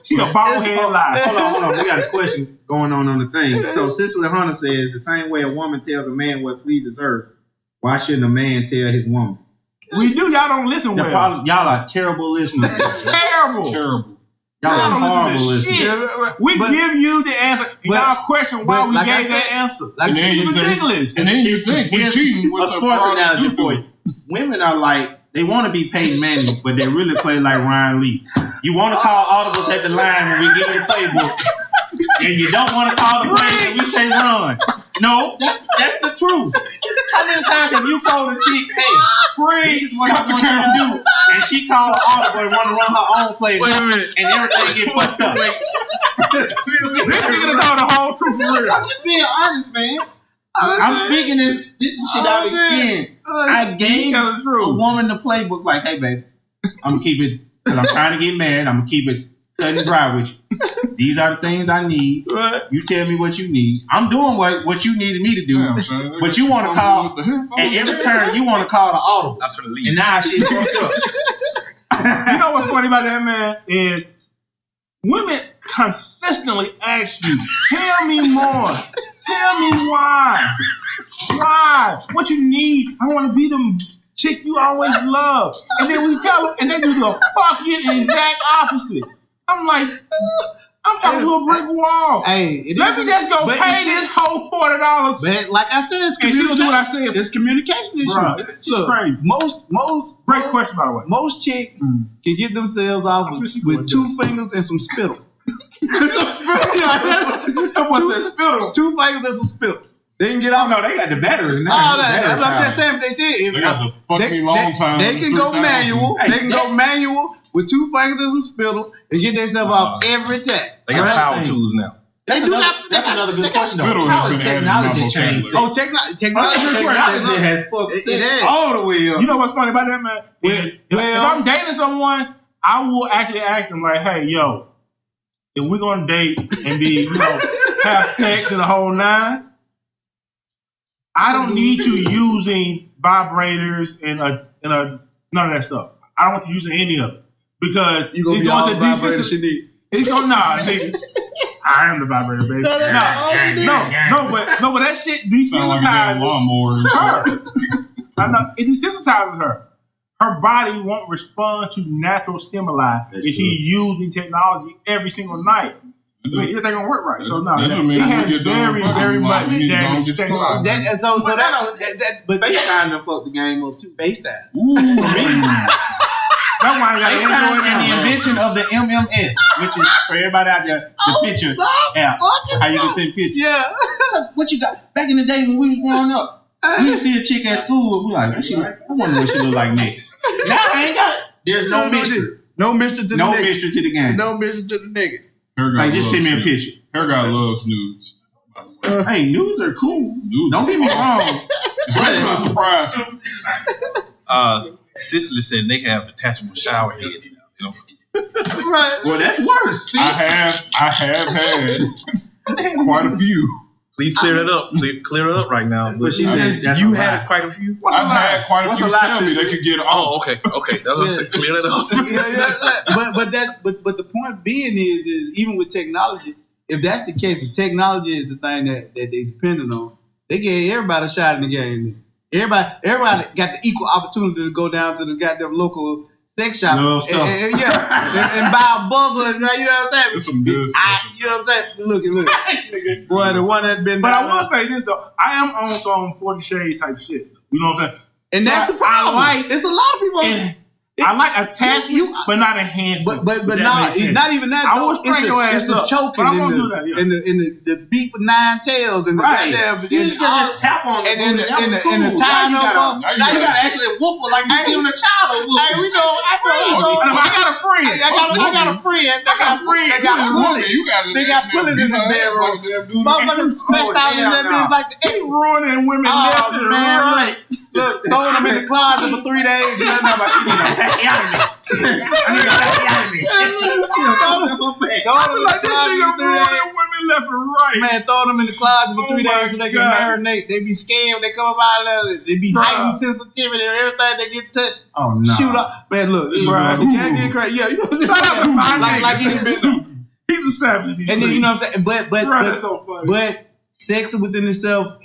She a bald head lie. Hold on. We got a question going on the thing. So Cicely Hunter says, the same way a woman tells a man what pleases her, why shouldn't a man tell his woman? We do. Y'all don't listen well. Y'all are terrible listeners. Terrible. Y'all are horrible listeners. We give you the answer. Y'all question why we gave that answer. It's ridiculous. And then you think we're cheating. A sports analogy for you. Women are like, they want to be Peyton Manning, but they really play like Ryan Lee. You want to call audibles at the line when we give you the playbook, and you don't want to call the plays when we say run. No, that's the truth. How many times have you told a chick, hey, this is what I want you to do, and she called an audible and want to run her own play, and everything get fucked up? This nigga done told the whole truth for real. I'm just being honest, man. I'm speaking this is shit I've experienced. I gave a woman the playbook like, hey, baby, I'm going to keep it, because I'm trying to get married, I'm going to keep it cut and dry with you. These are the things I need. You tell me what you need. I'm doing what you needed me to do. But you want to call, at every turn, you want to call the audible. That's for the lead. And now shit fucked up. You know what's funny about that, man, is women consistently ask you, tell me more. Tell me why. Why? What you need? I want to be them chick you always love. And then we tell them, and they do the fucking exact opposite. I'm like, I'm talking to a brick wall. Hey, let me just go pay this whole $40. But like I said, and she gonna do what I said. It's communication issue. Bro, it's crazy. Most great question, by the way. Most chicks can get themselves off with 2 fingers and some spittle. Two fingers and some spittle. They can get off. No, they got the battery. That's what I'm just saying. They still. They got the fucking long time. They can go manual. They can go manual with 2 fingers and some spittle and get themselves off every time. They got power tools now. That's another good question. How has technology changed? Technology has fucked it all the way up. You know what's funny about that, man? If I'm dating someone, I will actually ask them like, hey, yo, if we're gonna date and be, have sex and the whole 9, I don't need you using vibrators and none of that stuff. I don't want you using any of it because you're gonna be all the vibrators you need. It's gonna I am the vibrator, baby. No, but that shit desensitizes her. I know it desensitizes her. Her body won't respond to natural stimuli if she's using technology every single night. It ain't gonna work right. So no, it has very much damage. But FaceTime done fucked the game up too. FaceTime. That's why I got and the invention of the MMS, which is for everybody out there, the picture app. How you can send pictures. Yeah. What you got back in the day when we was growing up? You see a chick at school, we like, I wonder what she look like next. Now I ain't got it. There's no mystery. No mystery to the no nigga. mystery to the game. No mystery to the nigga. Like, just send me a picture. Her guy loves nudes. Hey, nudes are cool. Nudes Don't get me wrong. Especially a surprise. Cicely said they have detachable shower heads now. You know? Right. Well, that's worse. See? I have had quite a few. Please clear that up. Clear it up right now. But she said that's you a had lie. quite a few. I've had quite a What's few a lie, tell me sister? they could get Oh, okay. That was clear that up. But the point being is even with technology, if that's the case, if technology is the thing that they dependent on, they gave everybody a shot in the game. Everybody got the equal opportunity to go down to the goddamn local sex shop and buy a buzzer. You know what I'm saying? It's some good stuff. You know what I'm saying? Look. Boy, the one that's been. But I will say this though, I am on some 40 Shades type shit. You know what I'm saying? And that's the problem. It's a lot of people. I like attachment, but not enhancement. But nah, it's not even that. I will straighten your ass it's the up, choking but I won't do that. Yeah. and the beat with 9 tails and the goddamn You just tap on it and the tying up. Now you gotta actually whoop her like you giving a child a whoop. Hey, we know. I got a friend. got a friend. They got pulleys. They got pulleys in the bedroom. Motherfuckers smashed out in that bitch like the ruining women left and right. Look, throwing them in the closet for 3 days. You know what I'm talking about? I need to like this nigga ruining women left and right. Man, throw them in the closet for 3 days so they can marinate. They be scared when they come up out of there. They be heightened sensitivity and everything they get touched. Oh no. Shoot up. Man, look, you can't get crazy. Yeah, you know what I'm saying? Like he's been. He's a savage. And then you know what I'm saying? But that's so funny. But sex within itself,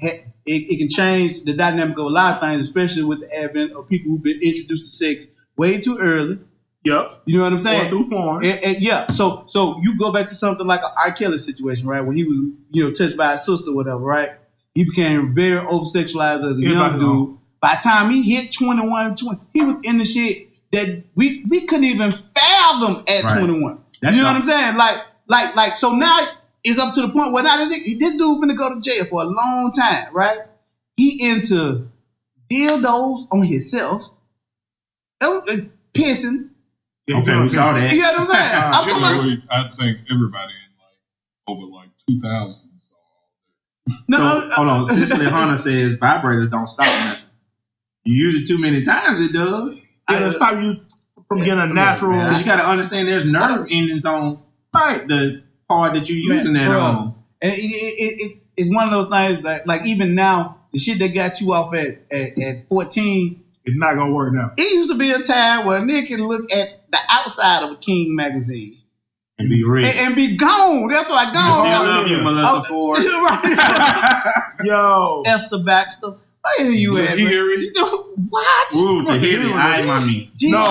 it can change the dynamic of a lot of things, especially with the advent of people who've been introduced to sex way too early. Yep. You know what I'm saying? Or through porn. And yeah. So you go back to something like an R. Kelly situation, right? When he was, touched by his sister or whatever, right? He became very over-sexualized as a young dude. By the time he hit 21, 20, he was in the shit that we couldn't even fathom at 21. That's you know what I'm saying? Like, so now it's up to the point where now this dude finna go to jail for a long time, right? He into dildos on himself, pissing. Okay, we saw that. You know what I'm saying? Generally, I think everybody in over 2000 saw hold on. Cicely Hunter says vibrators don't stop nothing. You use it too many times, it does. It'll stop you from getting a natural. Because you got to understand there's nerve endings on the part that you're using that on. And it's one of those things that, like, even now, the shit that got you off at 14, it's not gonna work now. It used to be a time where a nigga can look at the outside of a King magazine and be real and be gone. That's why I gone. I love you, Melissa Ford. Yo, Esther Baxter. Where you at? What? Ooh, Tahiri. I mommy. No,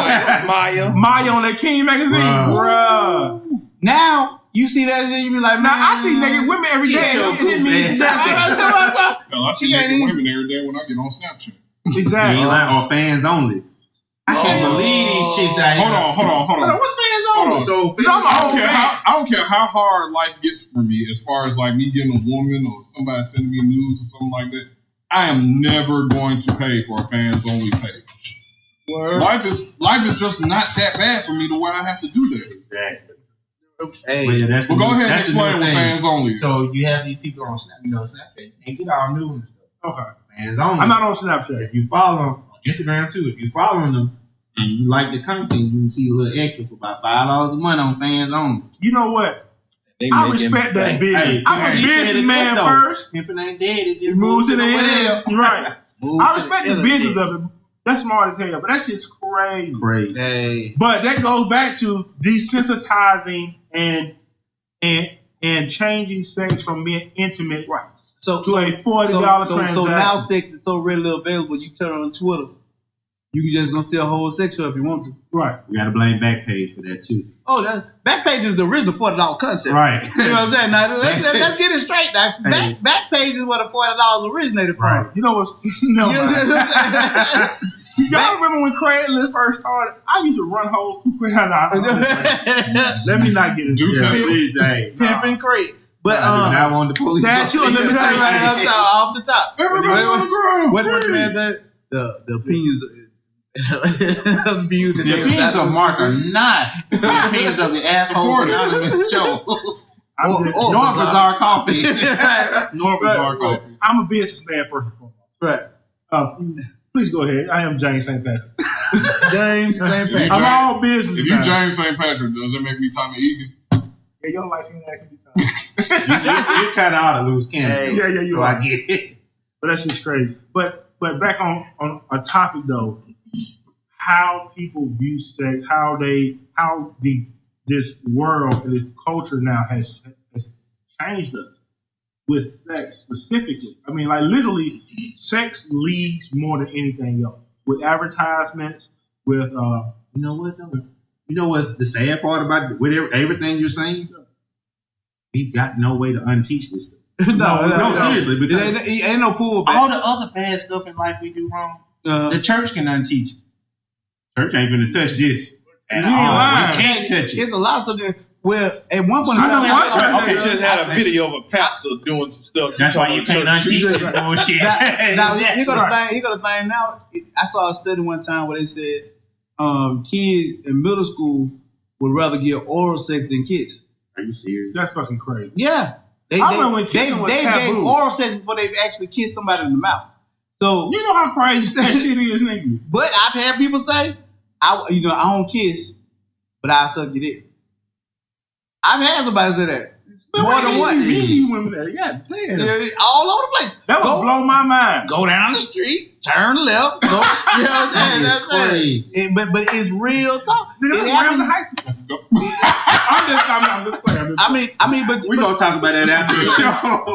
Maya on that King magazine, bruh. Now you see that shit, you be like, man, I see naked women every day. It means I see naked women every day when I get on Snapchat. Exactly. Or fans only. I can't believe these chicks out here. Hold on. What's fans only? So I don't care how hard life gets for me as far as like me getting a woman or somebody sending me news or something like that. I am never going to pay for a fans only page. Word. Life is just not that bad for me to where I have to do that. Exactly. Hey, well, go ahead and explain what fans only is. So you have these people on Snapchat, and get all new and stuff. Okay. Fans only. I'm not on Snapchat. If you follow them on Instagram too, if you following them and you like the content, you can see a little extra for about $5 a month on fans only. You know what? I respect that business. Hey, I'm a businessman first. Pimping ain't dead. It just moved to the end. well. Right. I respect the business of it. That's smart as hell, but that shit's crazy. Hey. But that goes back to desensitizing and changing sex from being intimate to a $40 transaction. So now sex is so readily available. You turn on Twitter, you can just gonna see a whole sex show if you want to. Right. We gotta blame Backpage for that too. Oh, Backpage is the original $40 concept. Right. You know what I'm saying? Now let's get it straight. Now, Backpage is where the $40 originated from. Right. You know what's Y'all remember when Craigslist first started? I used to run hoes. Let me not get into that. Pimping Craig. But now on the police. That you let me right off the top. Everybody on the ground. What the man said? The opinions. View the opinions of Mark are not the opinions of the Asshole Anonymous show. Nor Bizarre Coffee. Nor Bizarre Coffee. I'm a businessman first and foremost. Right. Please go ahead. I am James St. Patrick. James St. Patrick. I'm all business. If you James St. Patrick, does it make me Tommy Egan? Yeah, your life seems like you kind of ought to lose Canada. Yeah, you so are. I get it. But that's just crazy. But back on a topic though, how people view sex, this world and this culture now has changed us with sex specifically. I mean, like literally, sex leads more than anything else. With advertisements, with you know what though? You know what's the sad part about everything you're saying? We've got no way to unteach this stuff. No, seriously, because it ain't no pullback. All the other bad stuff in life we do wrong, the church can unteach it. Church ain't gonna touch this at all. We can't touch it. It's a lot of stuff that, well, at one point, we just had a video of a pastor doing some stuff. That's why you can't unteach this bullshit. Now, here go the thing. Now, I saw a study one time where they said kids in middle school would rather get oral sex than kiss. Are you serious? That's fucking crazy. Yeah. They gave oral sex before they actually kissed somebody in the mouth. So you know how crazy that shit is, nigga. But I've had people say, I don't kiss, but I suck your dick. I've had somebody say that. More than one. You women there. God damn. All over the place. That would blow my mind. Go down the street, turn left, go. You know what I'm saying? That's crazy. But it's real talk. It happened in high school. I'm just playing. I mean, but we're gonna talk about that after the show.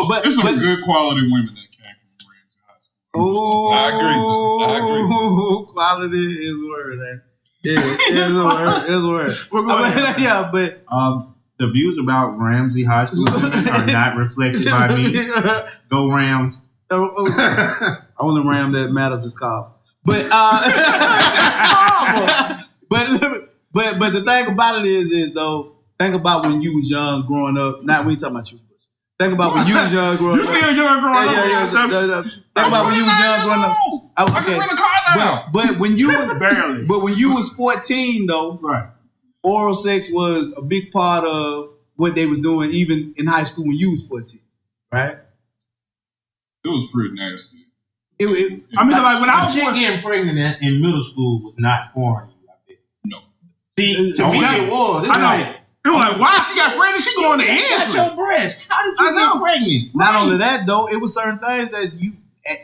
But there's some good quality women that came from Ramsey High School. Oh, I agree. Quality is a word, man. Yeah, it's a word. We're going. Yeah, but the views about Ramsey High School women are not reflected by me. Go Rams. Only Ram that matters is called. But but the thing about it is though, think about when you was young growing up. Not we ain't talking about you. Think about when you was young growing up. You still young growing up. Yeah. Think about when you was young growing up. I can rent a car now. But when you barely. But when you was 14 though, right. Oral sex was a big part of what they was doing even in high school when you was 14, right? It was pretty nasty. I mean, like when I was getting pregnant in middle school was not foreign. No. See, to me it was. It was like, why she got pregnant? She going to got your breast. How did you get pregnant? Not only that though, it was certain things that you,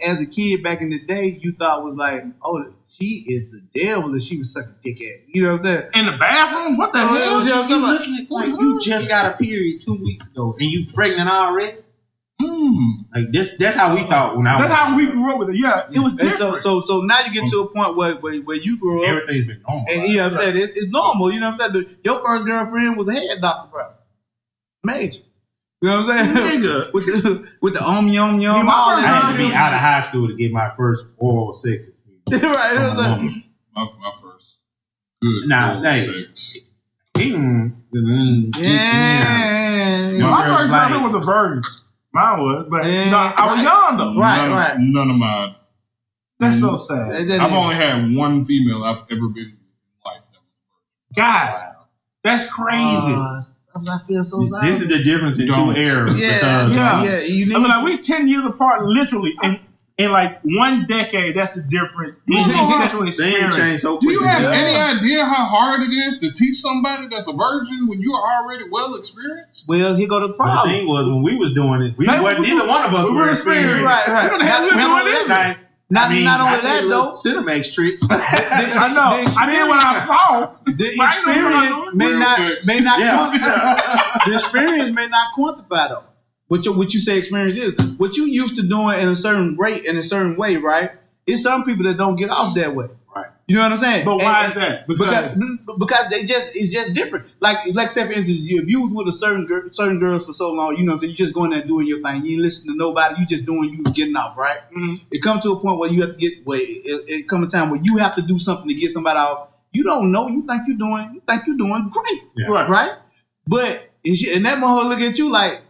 as a kid back in the day, you thought was like, oh, she is the devil and she was sucking dick at. You know what I'm saying? In the bathroom? What the hell? You looking at like you just got a period 2 weeks ago and you pregnant already? Like that's how we thought when I was. That's how we grew up with it. Yeah, it was different. So now you get to a point where you grew up. Everything's been normal. And you know what I'm saying? It's normal. You know what I'm saying? Your first girlfriend was a head doctor, bro. Major. You know what I'm saying? Nigga. With the yum. I had to be out of high school to get my first oral sex. Right. My first good sex. Yeah. My first girlfriend was a virgin. Mine was, but I was young though. Right. None of mine. That's so sad. I've only had one female I've ever been with in life. God, that's crazy. I feel so sorry. This is the difference in two eras. Yeah. I mean, like we 10 years apart, literally, in like 1 decade. That's the difference. Sexual experience. Do you have any idea how hard it is to teach somebody that's a virgin when you are already well experienced? Well, here go the problem. The thing was when we was doing it, neither one of us were experienced. Right. We don't have it. Not only that though, Cinemax tricks. I know. I did what I saw. The experience the experience may not quantify though. What you say experience is what you used to doing in a certain rate in a certain way, right? It's some people that don't get off that way. Right. You know what I'm saying? But why is that? Because it's just different. Like say for instance, if you was with a certain girls for so long, you know what I'm saying, you just going there doing your thing. You ain't listening to nobody, you just doing you getting off, right? Mm-hmm. It comes to a point where you have to it comes a time where you have to do something to get somebody off. You don't know, you think you're doing great. Yeah. Right? But and that motherfucker look at you like,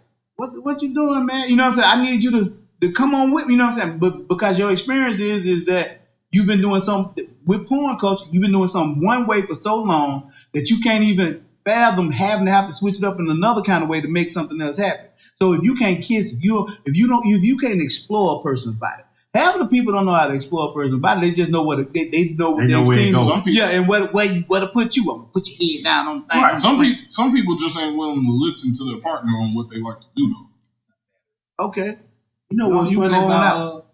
what you doing, man? You know what I'm saying? I need you to come on with me. You know what I'm saying? But because your experience is that you've been doing something with porn culture. You've been doing something one way for so long that you can't even fathom having to have to switch it up in another kind of way to make something else happen. So if you can't kiss, if you can't explore a person's body. Half of the people don't know how to explore a person's body. They just know what they know what they've seen. Yeah, and where to put you. I'm gonna put your head down on the thing. Right. Some people just ain't willing to listen to their partner on what they like to do though. Okay. You know what's funny about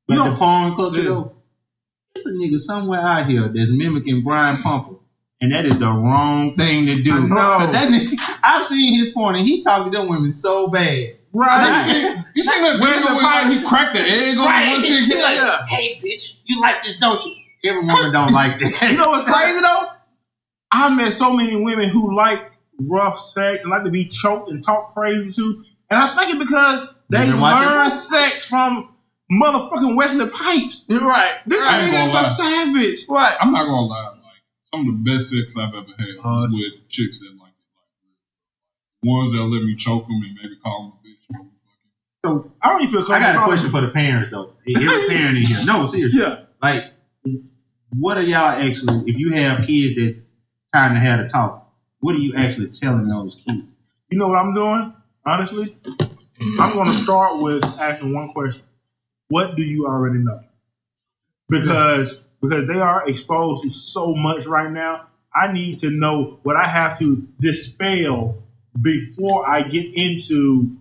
the porn culture though? There's a nigga somewhere out here that's mimicking Brian Pumper. And that is the wrong thing to do. No. That nigga, I've seen his porn and he talked to them women so bad. Right. You seen that video where he cracked the egg on one chick? He's like, hey, bitch, you like this, don't you? Every woman don't like that. You know what's crazy, though? I've met so many women who like rough sex and like to be choked and talk crazy too. And I think it's because they learn sex from motherfucking Wesley Pipes. Right. This nigga is a savage. Right. I'm not going to lie. Like, some of the best sex I've ever had was with chicks that like it. Ones that'll let me choke them and maybe call them a bitch. So I don't even feel comfortable. I got a question for the parents though. Every parent in here. No, seriously. Yeah. Like, what are y'all actually, if you have kids that kind of have to talk, what are you actually telling those kids? You know what I'm doing? Honestly, I'm going to start with asking one question. What do you already know? Because they are exposed to so much right now. I need to know what I have to dispel before I get into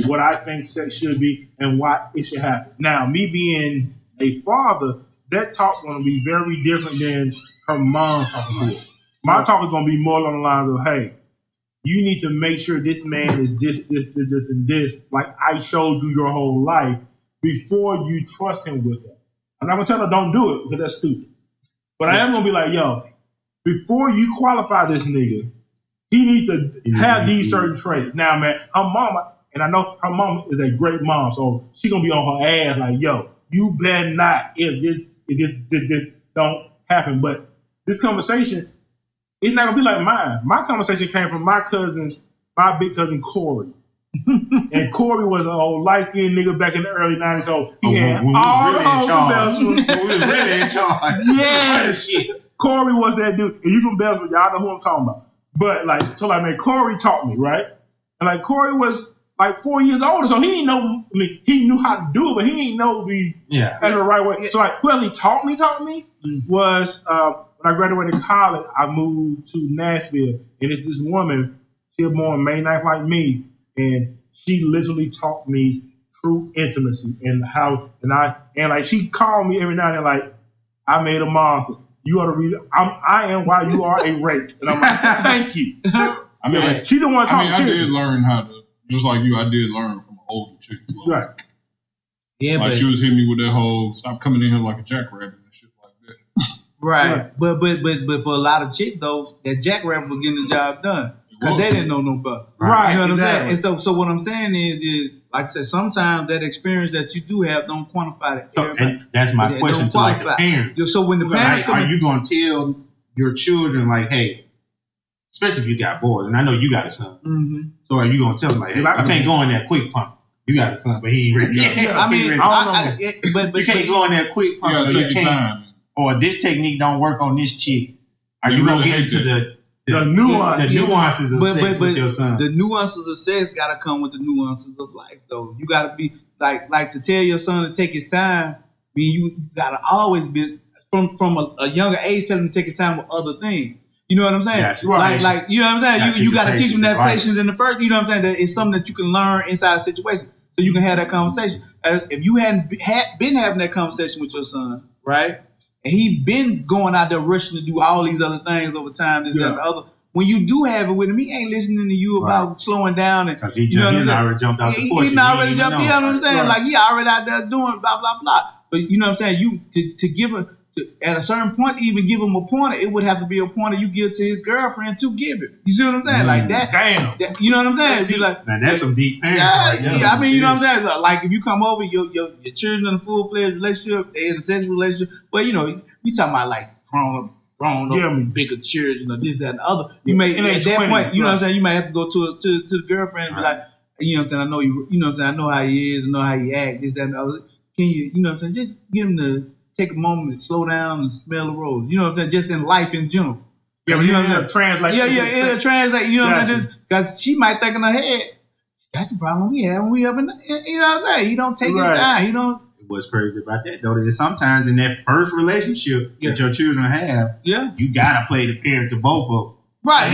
what I think sex should be and why it should happen. Now, me being a father, that talk is going to be very different than her mom talking to her. My talk is going to be more along the lines of, hey, you need to make sure this man is this, and this, like I showed you your whole life before you trust him with it. I'm not going to tell her don't do it because that's stupid. But I am going to be like, yo, before you qualify this nigga, he needs to have these certain traits. Now, man, her mama, and I know her mama is a great mom, so she going to be on her ass like, yo, you better not if this don't happen. But this conversation, it's not going to be like mine. My conversation came from my big cousin Corey. And Corey was an old light-skinned nigga back in the early 90s, so he had all the hoes from Beltsville. We was really in charge. Yeah. Corey was that dude. And you from Beltsville, y'all know who I'm talking about. But, man, Corey taught me, right? And, Corey was, 4 years older, so he didn't know, he knew how to do it, but he didn't know the right way. Yeah. So, who he taught me was, when I graduated college, I moved to Nashville, and it's this woman, she was born May 9th like me, and she literally taught me true intimacy and how, and she called me every now and then, I made a monster. You ought to read it. I am why you are a rake. And I'm like, thank you. I mean, she didn't want to talk to I did learn how to, just like you, I did learn from an older chick. Right. Yeah, but she was hitting me with that whole stop coming in here like a jackrabbit and shit like that. Right. But for a lot of chicks though, that jackrabbit was getting the job done. Because they didn't know no better. Right. You know what I'm saying? And so what I'm saying is, like I said, sometimes that experience that you do have don't quantify that. So, and that's my question to the parents. So when the parents are you going to tell your children, hey, especially if you got boys, and I know you got a son. Mm-hmm. So are you going to tell them, hey, I can't go in that quick pump. You got a son, but he ain't ready. But you can't go in that quick pump. You can't. Or this technique don't work on this chick. Are you going to get into the nuances of sex with your son? The nuances of sex got to come with the nuances of life, though. You got to be like to tell your son to take his time. I mean, you got to always be from a younger age, tell him to take his time with other things. You know what I'm saying? Yeah, right. You know what I'm saying? You got to teach him that patience in the first. You know what I'm saying? That it's something that you can learn inside a situation, so you can have that conversation. If you hadn't been having that conversation with your son, right? And he been going out there rushing to do all these other things over time, this, that, and the other. When you do have it with him, he ain't listening to you about slowing down. Because he already jumped out the porch. He already jumped, you know what I'm saying? Right. He already out there doing blah, blah, blah. But you know what I'm saying? You to give at a certain point, even give him a pointer, it would have to be a pointer you give to his girlfriend to give him. You see what I'm saying? Like that. Damn. That, you know what I'm saying? Be like, now that's some deep pain. Yeah, I mean, you know what I'm saying? Like if you come over, your children in a full-fledged relationship, they in a sexual relationship, but we talking about grown up, bigger children, this, that, and the other. You may at that point, you know what I'm saying? You might have to go to the girlfriend and be like, you know what I'm saying, I know you know what I'm saying, I know how he is, I know how he acts, this, that, and the other. Can you know what I'm saying, just get him to take a moment and slow down and smell the rose. You know what I'm saying, just in life in general. Yeah, you know what I'm saying? Translate. It'll translate. You know what I'm saying? Because she might think in her head, that's the problem we have when we up in the, you know what I'm saying? He don't take his time. He don't. What's crazy about that though is sometimes in that first relationship that your children have, you gotta play the parent to both of them. Right?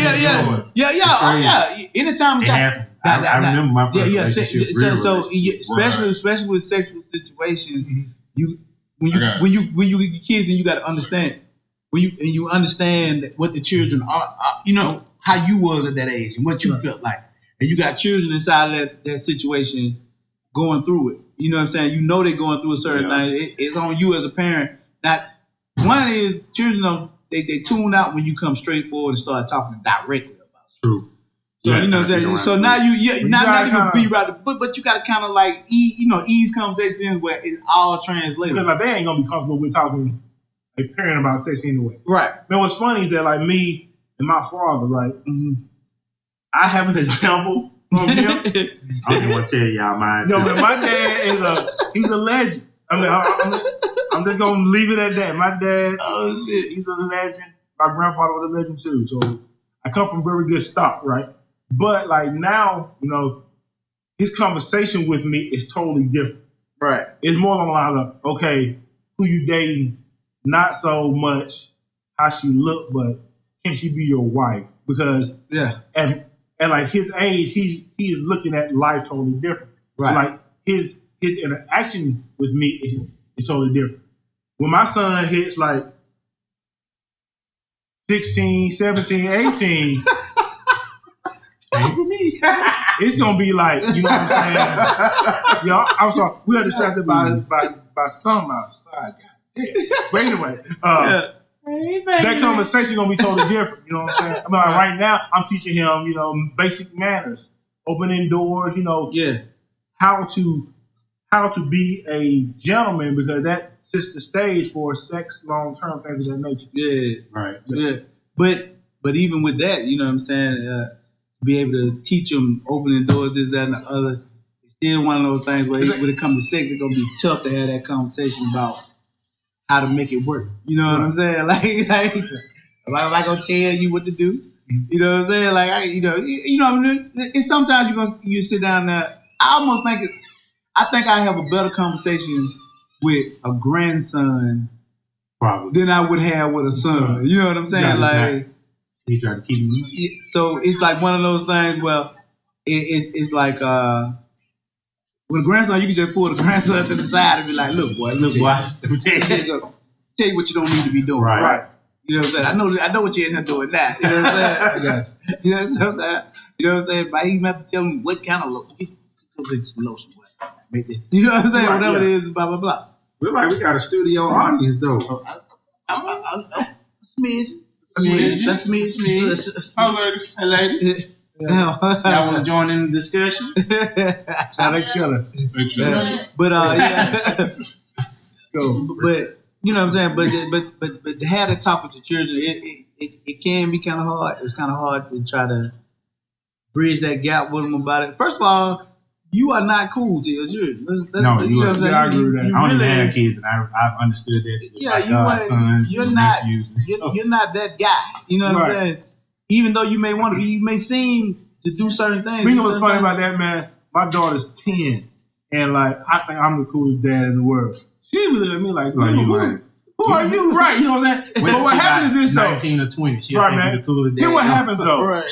Yeah. Anytime we talk, I remember my first relationship. Especially with sexual situations, when you get kids and you got to understand you understand what the children are, you know how you was at that age and what you felt like, and you got children inside of that situation going through it. You know what I'm saying? You know they're going through a certain thing. It's on you as a parent. Not one is children they tune out when you come straight forward and start talking directly about it. True. So you know what I'm saying? So now not even be right, but you got to kind of like ease conversations where it's all translated. Because like they ain't gonna be comfortable with talking a parent about sex anyway. Right. Man, what's funny is that like me and my father, right? Mm-hmm. I have an example from him. I don't want to tell y'all mine. No, man, my dad he's a legend. I mean, I'm just gonna leave it at that. My dad, he's a legend. My grandfather was a legend too. So I come from very good stock, right? But like now, you know, his conversation with me is totally different. Right. It's more along the lines of, okay, who you dating? Not so much how she look, but can she be your wife? Because and like his age, he is looking at life totally different. Right. So like his interaction with me is totally different. When my son hits like 16, 17, 18, it's gonna be like, you know what I'm saying? Yo, I'm sorry, we are distracted by some outside. But anyway, that conversation gonna be totally different. You know what I'm saying? I mean, like right now, I'm teaching him, you know, basic manners, opening doors, you know, how to be a gentleman, because that sets the stage for sex, long term things of that nature. Yeah, right. Yeah, but even with that, you know what I'm saying? To be able to teach them opening doors, this, that, and the other, it's still one of those things where when it comes to sex, it's gonna be tough to have that conversation about how to make it work. You know what I'm saying? Like am I gonna tell you what to do? You know what I'm saying? Like you know what I mean? It's sometimes you sit down there. I almost think I have a better conversation with a grandson than I would have with a son. You know what I'm saying? Like he tried to keep me. So it's like one of those things where it's like with a grandson, you can just pull the grandson to the side and be like, look, boy, let me tell you what you don't need to be doing. Right. You know what I'm saying? I know what you're in here doing now. You know what I'm saying? You know what I'm saying? But he even have to tell me what kind of lotion. Go get some lotion. Make this. You know what I'm saying? Right, whatever it is, blah, blah, blah. We got a studio audience, though. Smidge. That's me, Smidge. Hi, ladies. Y'all want to join in the discussion? They chilling. But but you know what I'm saying. But to have that talk with your children, it can be kind of hard. It's kind of hard to try to bridge that gap with them about it. First of all, you are not cool to your children. I agree with that. I don't even have kids, and I've understood that. You're not that guy. You know what I'm saying? Even though you may want to be, you may seem to do certain things. You know what's funny about that, man? My daughter's 10, and like I think I'm the coolest dad in the world. She look at me like, who are you? Right? You know what I'm saying? But what happens is this though? 19 or 20, she'll be the coolest dad. Then what happens though? Right.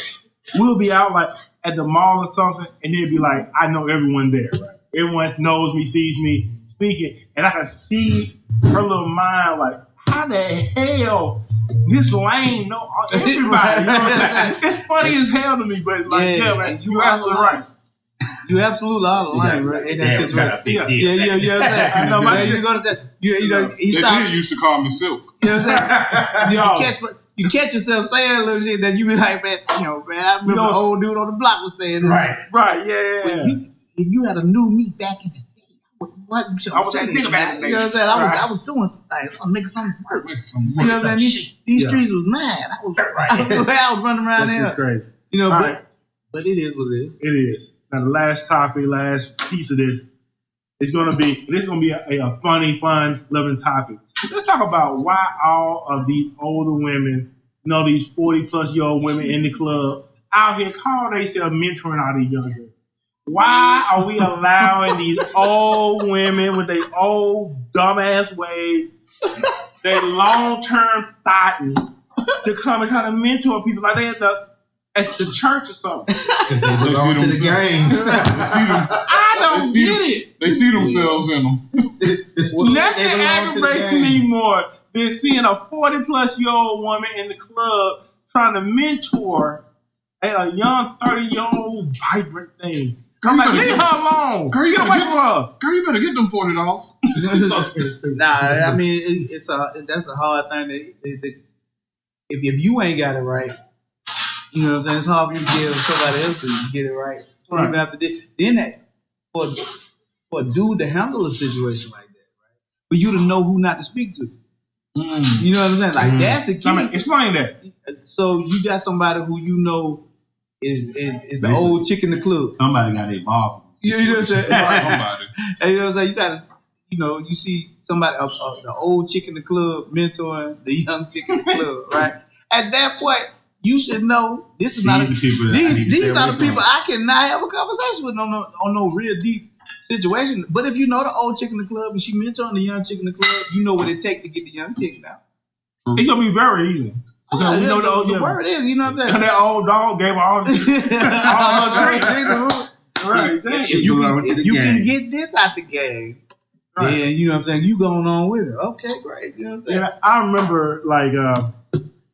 We'll be out like at the mall or something, and they'll be like, I know everyone there. Right? Everyone knows me, sees me speaking, and I can see her little mind like, how the hell this lame know everybody? You know what I'm saying? It's funny as hell to me, but like, man, you absolutely right. You absolutely are the lane, right? And that's just right. Yeah. I know, man. You go to that. You stop. They used to call me Silk. You know what I'm saying? You catch yourself saying a little shit that you be like, man, I remember the old dude on the block was saying this. Right, yeah. If you had a new me back in the day, what I was that nigga back in the day. You know what I'm saying? I was doing some things. I was making something work. You know what I'm saying? These streets was mad. I was running around there. That's crazy. You know, but it is what it is. It is. Now the last topic, last piece of this, it's gonna be a funny, fun, loving topic. Let's talk about why all of these older women, these 40-plus-year-old women in the club out here calling themselves mentoring all these young girls. Why are we allowing these old women with their old dumbass ways, their long-term thoughts, to come and try to mentor people like they at the church or something? They belong to the game. I don't get it. They see themselves in them. Nothing aggravates me more than seeing a 40-plus-year-old woman in the club trying to mentor a young 30-year-old vibrant thing. I'm like, leave her alone. Girl, you better get them $40. Nah, I mean, that's a hard thing. If you ain't got it right, you know what I'm saying? It's hard for you to give somebody else to get it right. Right. Even after then for a dude to handle a situation like that, right? For you to know who not to speak to. You know what I'm saying? Like that's the key. I mean, explain that. So you got somebody who you know is the old chick in the club. Somebody got involved. You know what I'm saying? Somebody. And you know what I'm saying? You gotta, you see somebody, the old chick in the club mentoring the young chick in the club, right? At that point, you should know this is not these are the people I cannot have a conversation with on no real deep situation. But if you know the old chick in the club and she mentoring the young chick in the club, you know what it takes to get the young chick now. It's gonna be very easy. Because we know the word is, you know what I'm saying? And that old dog gave all the Right, exactly. If you can get this out the game, then you know what I'm saying, you going on with it. Okay, great. You know what I'm saying? Yeah, I remember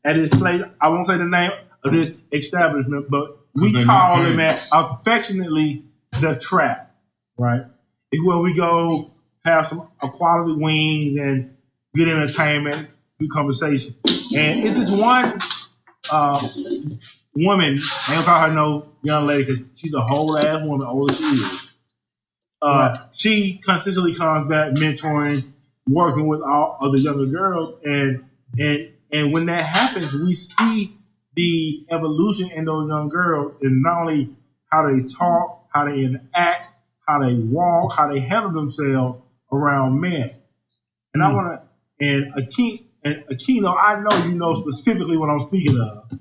at this place, I won't say the name of this establishment, but we call them affectionately the Trap, right? It's where we go have some quality wings and good entertainment, good conversation. And it's this one woman, I don't call her no young lady because she's a whole ass woman, old as she is. She consistently comes back mentoring, working with all of the younger girls, and when that happens, we see the evolution in those young girls, and not only how they talk, how they interact, how they walk, how they handle themselves around men. And I want to, and Aquino, I know you know specifically what I'm speaking of.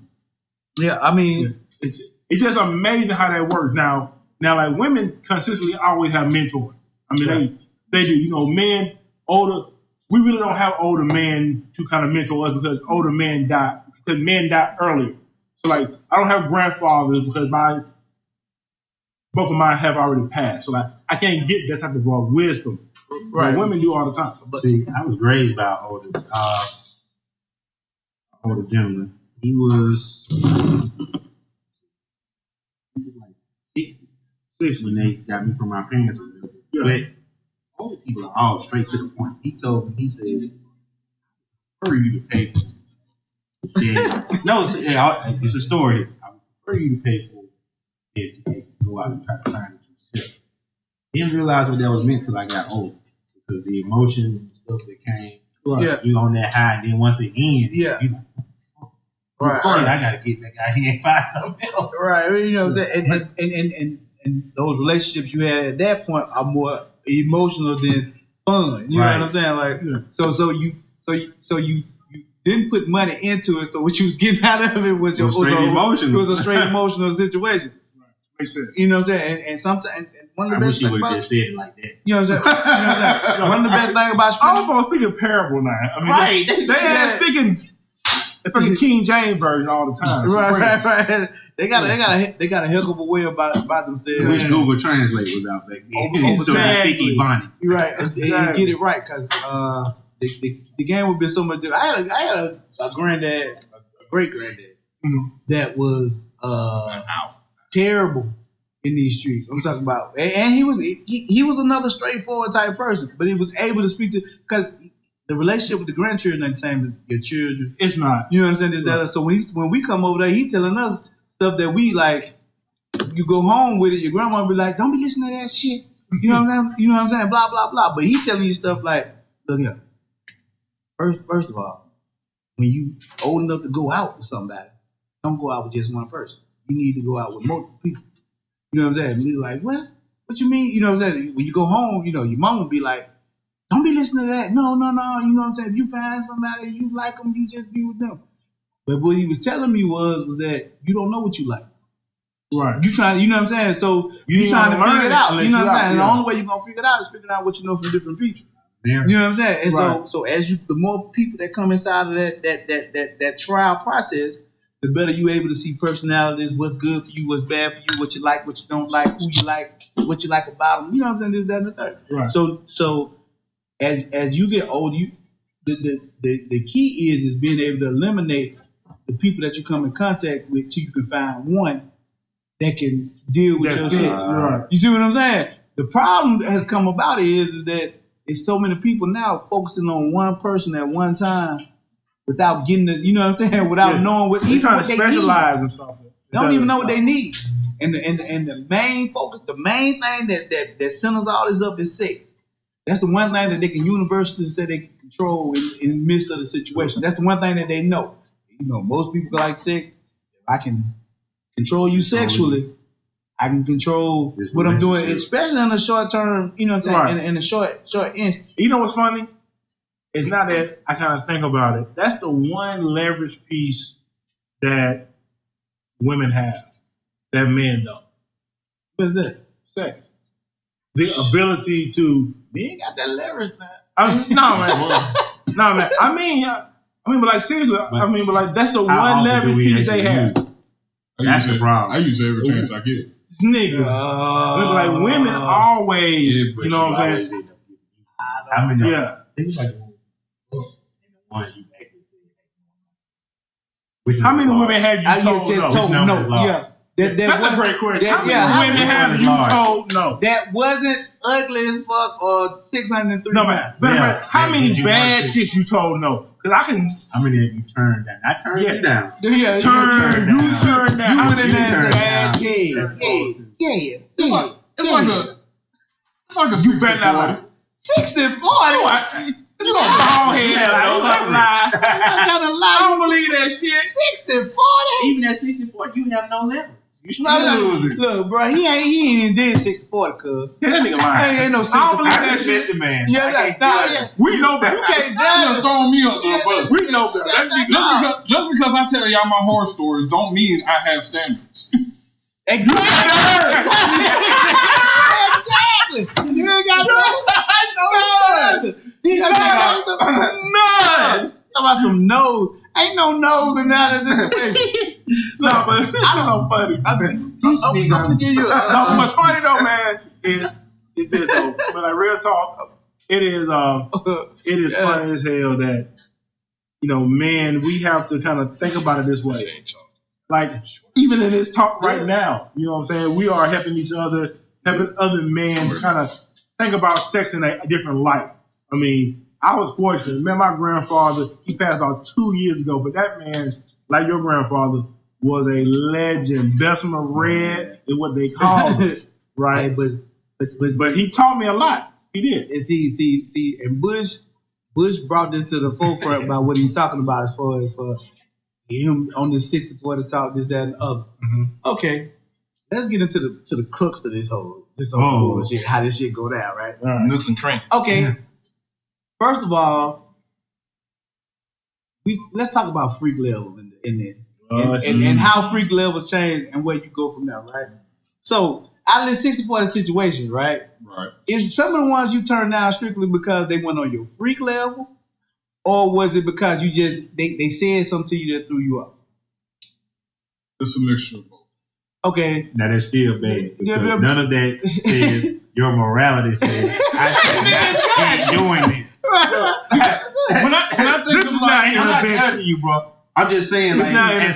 Yeah, I mean, it's just amazing how that works. Now, like women consistently always have mentors. I mean, they do. You know, men, older. We really don't have older men to kind of mentor us because older men die because men die earlier. So like, I don't have grandfathers because both of mine have already passed. So like, I can't get that type of wisdom. Right, but women do all the time. But see, I was raised by an older gentleman. He was like 60 when they got me from my parents. Yeah. But older people are all straight to the point. He told me, he said, I prefer you to pay for this. No, it's a story. I prefer you to pay for it to go out and try to find it yourself. Didn't realize what that was meant till I got older. Because the emotions and stuff that came, you on that high, and then once it ends, you like, right. I gotta get back out here and find something else. Right, you know what I'm saying? And those relationships you had at that point are more emotional than fun. You know what I'm saying? Like, so you didn't put money into it. So what you was getting out of it was your emotional. It was a straight emotional situation. Makes sense. You know what I'm saying? And sometimes, and one of the best things about just said it like that. You know what I'm saying? One of the best things about I'm supposed to speak in parable now. I mean, they speaking the fucking King James version all the time. Right. They got a heck of a way about themselves. Which Google Translate was out back then. So exactly. Right. And get it right, because the game would be so much different. I had a granddad, a great granddad, that was terrible in these streets. I'm talking about, and he was another straightforward type person, but he was able to speak to, because the relationship with the grandchildren ain't the same as your children. It's not. You know what I'm saying? So when we come over there, he telling us stuff that we like. You go home with it, your grandma be like, "Don't be listening to that shit." You know what I'm saying? You know what I'm saying? Blah blah blah. But he telling you stuff like, "Look here. First of all, when you old enough to go out with somebody, don't go out with just one person. You need to go out with multiple people." You You know what I'm saying? And you're like, what? What you mean? You know what I'm saying? When you go home, your mom will be like, don't be listening to that. No. You know what I'm saying? If you find somebody, you like them, you just be with them. But what he was telling me was that you don't know what you like. Right. You trying, you know what I'm saying? So you trying to figure it out. You know what I'm saying? And the only way you're gonna figure it out is figuring out what you know from different people. Yeah. You know what I'm saying? And so as the more people that come inside of that trial process, the better you able to see personalities, what's good for you, what's bad for you, what you like, what you don't like, who you like, what you like about them. You know what I'm saying? This, that, and the third. Right. So as you get older, the key is being able to eliminate the people that you come in contact with till you can find one that can deal with your shit. Right. You see what I'm saying? The problem that has come about is that it's so many people now focusing on one person at one time without getting the, you know what I'm saying? Without knowing what even trying what to they specialize need. in something. They don't even know what they need. And the main focus, the main thing that centers all this up is sex. That's the one thing that they can universally say they can control in the midst of the situation. That's the one thing that they know. Most people like sex. If I can control you sexually, I can control what I'm doing, especially in the short term, you know what I'm saying, in the short instant. You know what's funny? It's not that I kind of think about it. That's the one leverage piece that women have that men don't. What's that? Sex. The ability to... Men got that leverage, man. No, man. I mean, but like seriously, but like that's the one leverage piece they have. That's the problem. I use it every chance I get. Nigga. Like women always, you know what I'm saying? I mean, yeah. How many women have you told no? Yeah. That's a great question. How many women have you told no? That wasn't ugly as fuck or 603 pounds. How many bad shits you told no? Because I can. How many have you turned down? I turned you down. Yeah, turned down. You went in there and said, yeah. It's like a 60-40. 60-40? You don't head. I don't believe that shit. 60-40? Even at 60-40, you have no leverage. You should lose. Look, bro, he ain't even did 60-40, cuz. Yeah, that nigga lying. Ain't no 60-40. I don't believe that shit. The man. Yeah, we know better. You can't judge. Throwing me up the bus. We know better. Just because I tell y'all my horror stories don't mean I have standards. Exactly. You ain't got no standards. None. Talk about some nose. Ain't no nose in that situation. No, but I don't know funny. I'm gonna give you what's funny though, man, is this though. But like real talk, it is funny as hell that men, we have to kind of think about it this way. Like even in this talk right now, you know what I'm saying? We are helping each other, helping other men kind of think about sex in a different light. I mean, I was fortunate. Man, my grandfather, he passed about 2 years ago, but that man, like your grandfather, was a legend. Bessemer Red is what they called it, right? But he taught me a lot. He did. And see, and Bush brought this to the forefront about what he's talking about as far as him on this 60-40 talk, this, that, and the other. Mm-hmm. Okay, let's get into the crux of this whole bullshit, how this shit go down, right? Nooks and crannies. Okay. First of all, let's talk about freak level in this, and how freak levels change and where you go from there, right? So out of this 60-40 situations, right? Right. Is some of the ones you turned down strictly because they went on your freak level, or was it because you just they said something to you that threw you up? It's a mixture of both. Okay. Now that's still bad because none of that says your morality says I should not be doing this. When I think of like, I'm not judging you, bro. I'm just saying, like,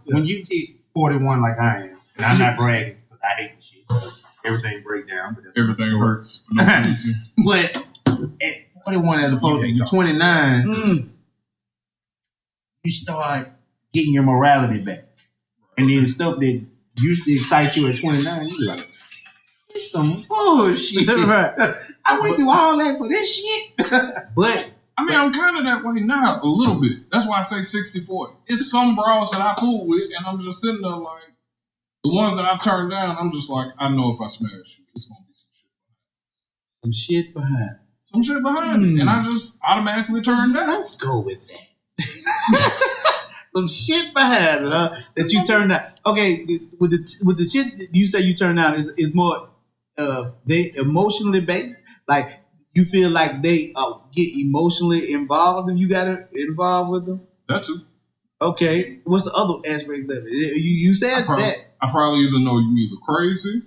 when you hit 41 like I am, and I'm not bragging because I hate the shit. Everything break down. But everything hurts. For no reason. But at 41 as opposed to 29, you start getting your morality back. And then stuff that used to excite you at 29, you be like, it's some bullshit. Right. I went through all that for this shit. But I mean, I'm kind of that way now, a little bit. That's why I say 60-40. It's some bras that I fool with, and I'm just sitting there like, The ones that I've turned down, I'm just like, I know if I smash you, it's gonna be some shit behind. Some shit behind it, and I just automatically turn down. Let's go with that. Some shit behind it, huh? That you turned down. Okay, with the shit that you say you turned down is more they emotionally based. Like you feel like they get emotionally involved if you got involved with them. That too. Okay, what's the other aspect of it? You said that. I probably either know you either crazy.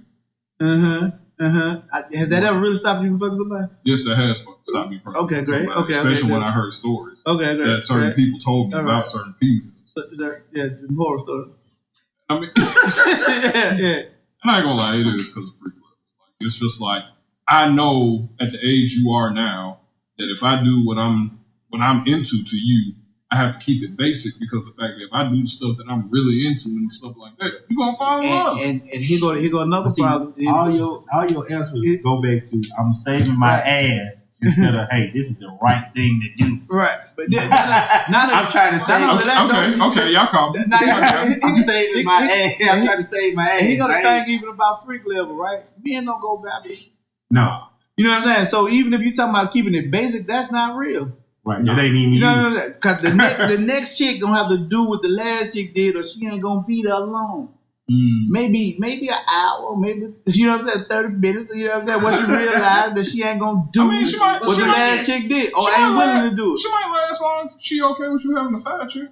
Has that ever really stopped you from fucking somebody? Yes, that has stopped me from fucking great. somebody. Okay, especially when I heard stories. Okay, great. That certain people told me about certain females. Yeah, the horror story. I mean, yeah. I'm not gonna lie, it is because of freak love. Like, it's just like I know at the age you are now that if I do what I'm into to you, I have to keep it basic because the fact that if I do stuff that I'm really into and stuff like that, you're gonna fall in love. And here go another problem. All your answers go back to I'm saving my ass instead of hey, this is the right thing to do. Right, but I'm trying to say okay, y'all call me. I'm saving my ass. I'm trying to save my ass. He gonna think even about freak level, right? Men don't go back. No. You know what I'm saying? So even if you talking about keeping it basic, that's not real. Right. That ain't even you. Because the next chick gonna have to do what the last chick did, or she ain't gonna be there alone. Maybe an hour, maybe you know what I'm saying, 30 minutes. You know what I'm saying? Once you realize that she ain't gonna do what the last chick did, or ain't willing to do it. She might last long if she okay with you having a side chick.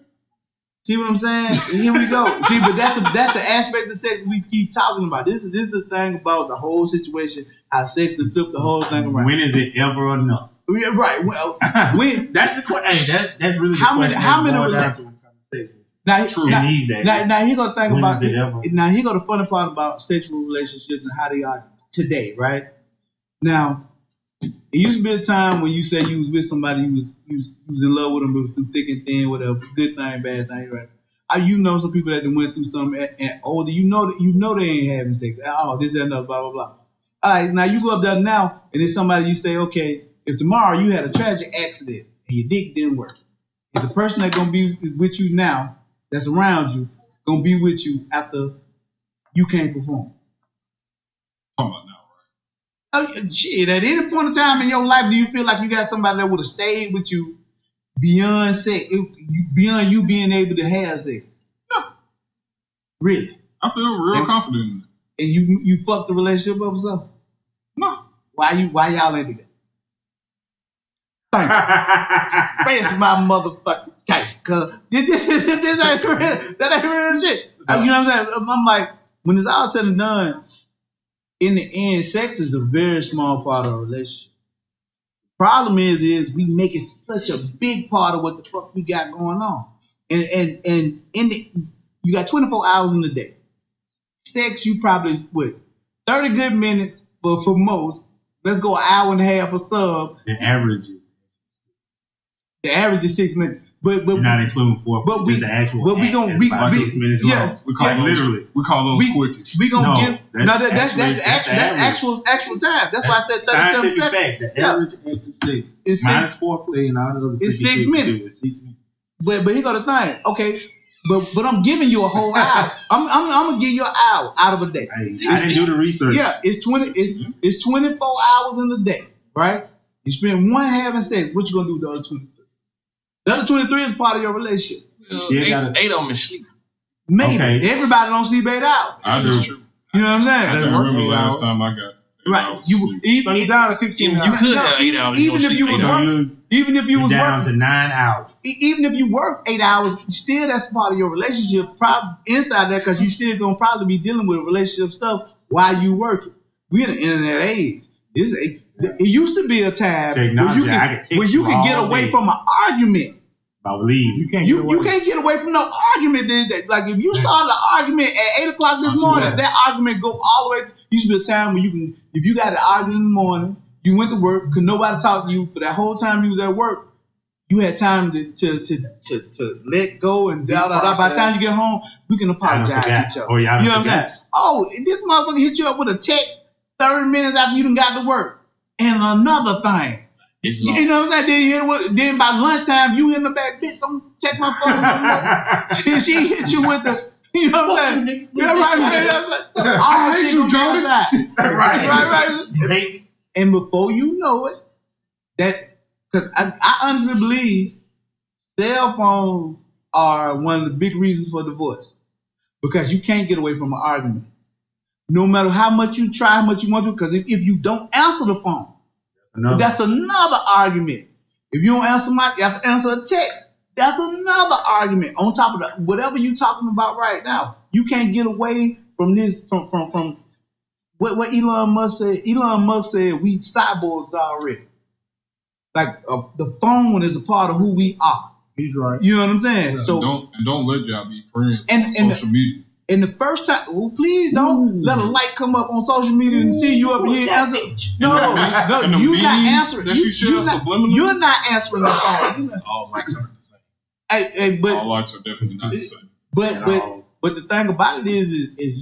See what I'm saying? Here we go. See, but that's the aspect of sex we keep talking about. This is the thing about the whole situation. How sex to flip the whole thing around. When is it ever enough? Yeah, right. Well, when that's the question. Hey, that's really how the many question. How many relationships? Now, he gonna think about it. Now he gonna the funny part about sexual relationships and how they are today, right? Now, it used to be a time when you said you was with somebody, you was in love with them, but it was through thick and thin, whatever, good thing, bad thing, right? You know some people that went through something and older, you know they ain't having sex. Oh, this and another, blah blah blah. All right, now you go up there now, and it's somebody you say, okay, if tomorrow you had a tragic accident and your dick didn't work, if the person that's gonna be with you now, that's around you, gonna be with you after you can't perform. Talking about now, right? Oh, shit, at any point in time in your life, do you feel like you got somebody that would have stayed with you beyond sex, beyond you being able to have sex? No. Really? I feel real confident in it. And you fucked the relationship up or something? No. Why y'all ain't do that? Face my motherfucking case, cause this ain't real. That ain't real shit. You know what I'm saying? I'm like, when it's all said and done, in the end, sex is a very small part of a relationship. Problem is we make it such a big part of what the fuck we got going on. And you got 24 hours in the day. Sex, you probably 30 good minutes, but for most, let's go an hour and a half or sub. The average is 6 minutes, but you're not including four. But the actual. But we gonna 6 minutes long. We call those quickies. We gonna give that's actual time. That's why I said 37 seconds. Fact, the average is 6 minus foreplay and all the other. It's 6 minutes. But here go the thing. Okay, but I'm giving you a whole hour. I'm gonna give you an hour out of a day. I didn't do the research. Yeah, it's 24 hours in the day, right? You spend one having sex. What you gonna do with the other 23? The other 23 is part of your relationship. 8 of them is sleep. Maybe. Okay. Everybody don't sleep 8 hours. I do. You know what I'm saying? I can't remember the last time I got. Right. You down to 15 hours. You could have 8 hours. Even if you was down to 9 hours. Even if you work 8 hours, still that's part of your relationship. Inside that, because you still gonna probably be dealing with relationship stuff while you working. We in the internet age. It used to be a time where you can get away from an argument. I believe you can't get away from no argument. Like if you start an argument at 8 o'clock this morning, that argument go all the way. Used to be a time where you can, if you got an argument in the morning, you went to work, could nobody talk to you for that whole time you was at work. You had time to let go and da da da. By the time you get home, we can apologize to each other. You know what I'm saying? Oh, this motherfucker hit you up with a text 30 minutes after you done got to work. And another thing. You know what I'm saying? Then by lunchtime, you in the back, bitch, don't check my phone. She hit you with the You know what I'm saying? Yeah, right. I hate you, Jody. Right. And before you know it, because I honestly believe cell phones are one of the big reasons for divorce. Because you can't get away from an argument. No matter how much you try, how much you want to, because if you don't answer the phone, that's another argument. If you don't answer you have to answer a text. That's another argument. On top of whatever you're talking about right now, you can't get away from this. From what Elon Musk said. Elon Musk said we cyborgs already. Like the phone is a part of who we are. He's right. You know what I'm saying? Yeah. So don't let y'all be friends on social media. And the first time, please don't let a light come up on social media and see you up and you ain't answer. No, you're not answering. You're not answering the phone. All lights aren't the same. But all lights are definitely not the same. But the thing about it is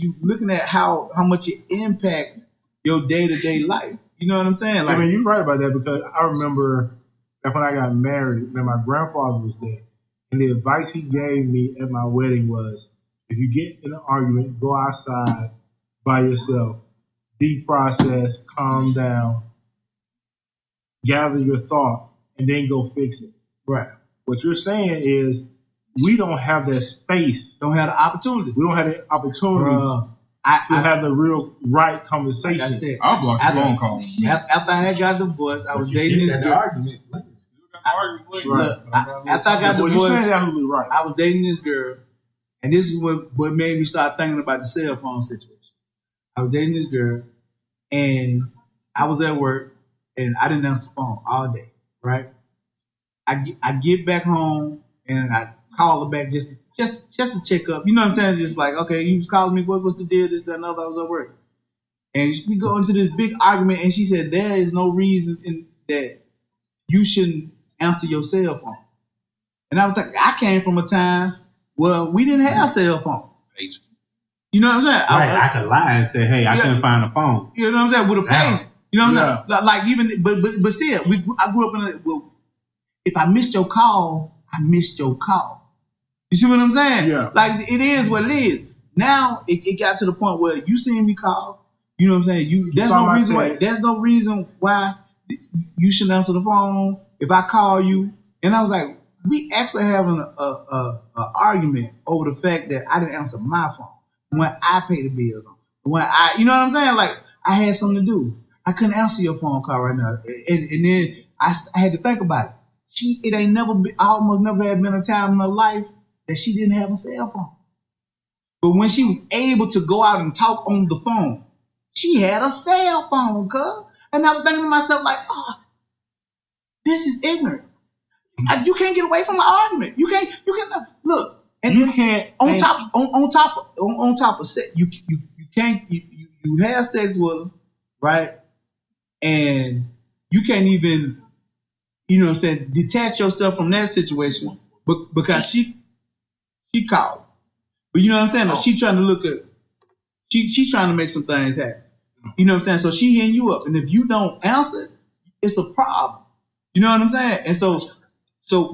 you looking at how much it impacts your day-to-day life. You know what I'm saying? Like, I mean, you're right about that because I remember that when I got married, that my grandfather was there, and the advice he gave me at my wedding was, if you get in an argument, go outside by yourself, deprocess, calm down, gather your thoughts, and then go fix it. Right. What you're saying is we don't have that space. Don't have the opportunity. We don't have the opportunity to have the real right conversation. Like I said, I'll block the phone calls. After I had got divorced, I was dating this girl. Argument. After I got divorced, right. I was dating this girl. And this is what made me start thinking about the cell phone situation. I was dating this girl, and I was at work, and I didn't answer the phone all day, right? I get back home, and I call her back just to check up. You know what I'm saying? Just like, okay, you was calling me, what's the deal, this, that, and other. I was at work. And we go into this big argument, and she said, there is no reason that you shouldn't answer your cell phone. And I was like, I came from a time well, we didn't have cell phones. You know what I'm saying? I could lie and say, hey, I couldn't find a phone. You know what I'm saying? With a page. You know what I'm saying? Like even, but still, I grew up in if I missed your call, I missed your call. You see what I'm saying? Yeah. Like it is what it is. Now it got to the point where you seen me call. You know what I'm saying? There's no reason why you should answer the phone if I call you. And I was like, we actually having a argument over the fact that I didn't answer my phone when I pay the bills on. You know what I'm saying? Like I had something to do. I couldn't answer your phone call right now, and then I had to think about it. I almost never had been a time in her life that she didn't have a cell phone. But when she was able to go out and talk on the phone, she had a cell phone, cuz. And I was thinking to myself like, this is ignorant. You can't get away from an argument. You can't look. And you can't on top of sex. You can't you have sex with her, right? And you can't even, you know what I'm saying, detach yourself from that situation, but because she called. But you know what I'm saying? Like she trying to look at she trying to make some things happen. You know what I'm saying? So she hitting you up, and if you don't answer, it's a problem. You know what I'm saying? And so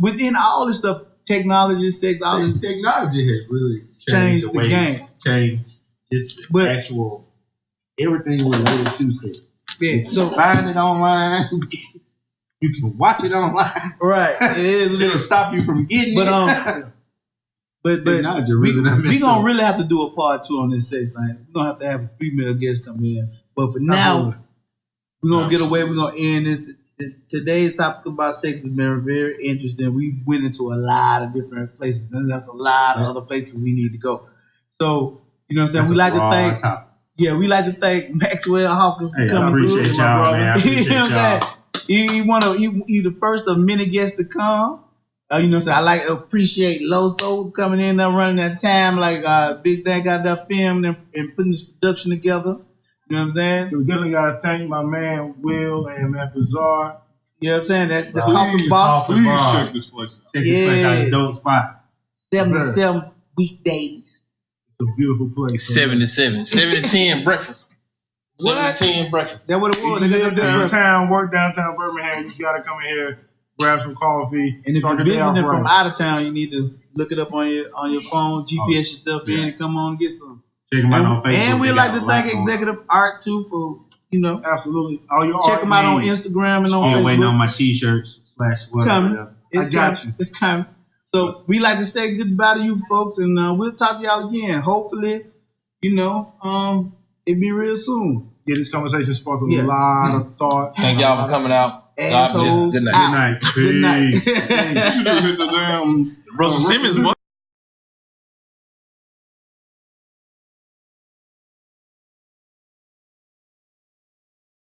within all this stuff, technology, sex, all this technology has really changed the game. Changed just the actual everything related to sex. Yeah. So find it online. You can watch it online. Right. It is. It'll stop you from getting it. But we gonna really have to do a part 2 on this sex thing. We're gonna have a female guest come in. But for now, we're gonna get away. We're gonna end this. Today's topic about sex has been very interesting. We went into a lot of different places, and there's a lot of other places we need to go. So, you know what I'm saying? We like to thank Maxwell Hawkins for coming through. Appreciate y'all, man. I appreciate y'all. He the first of many guests to come. You know what I'm saying? I appreciate Loso coming in there running that time like Big Dang got that film and putting this production together. You know what I'm saying? We definitely got to thank my man Will and man Bazaar. You know what I'm saying? That the coffee bar. Please check this place out. Check this place out. Dope spot. 7 to 7 weekdays. It's a beautiful place. 7 to 7. 7 to 10 breakfast. 7 to 10 breakfast. That what it was. If you live downtown, work downtown Birmingham, you got to come in here grab some coffee. And if start you're your day off visiting from right. out of town, you need to look it up on your phone, GPS yourself in, and come on and get some. Check them out on Facebook. And we They like got to a lot thank going on. Executive Art too for Absolutely. All your check art them out on needs. Instagram and on Still Facebook. waiting on my t-shirts / whatever. Coming. It's I got coming. It's coming. So we like to say goodbye to you folks, and we'll talk to y'all again. Hopefully, it'll be real soon. Yeah, this conversation sparked a lot of thought. Thank y'all for coming out. God bless. Assholes Good night. out. Good night. Good night. You should have hit the damn Russell Simmons.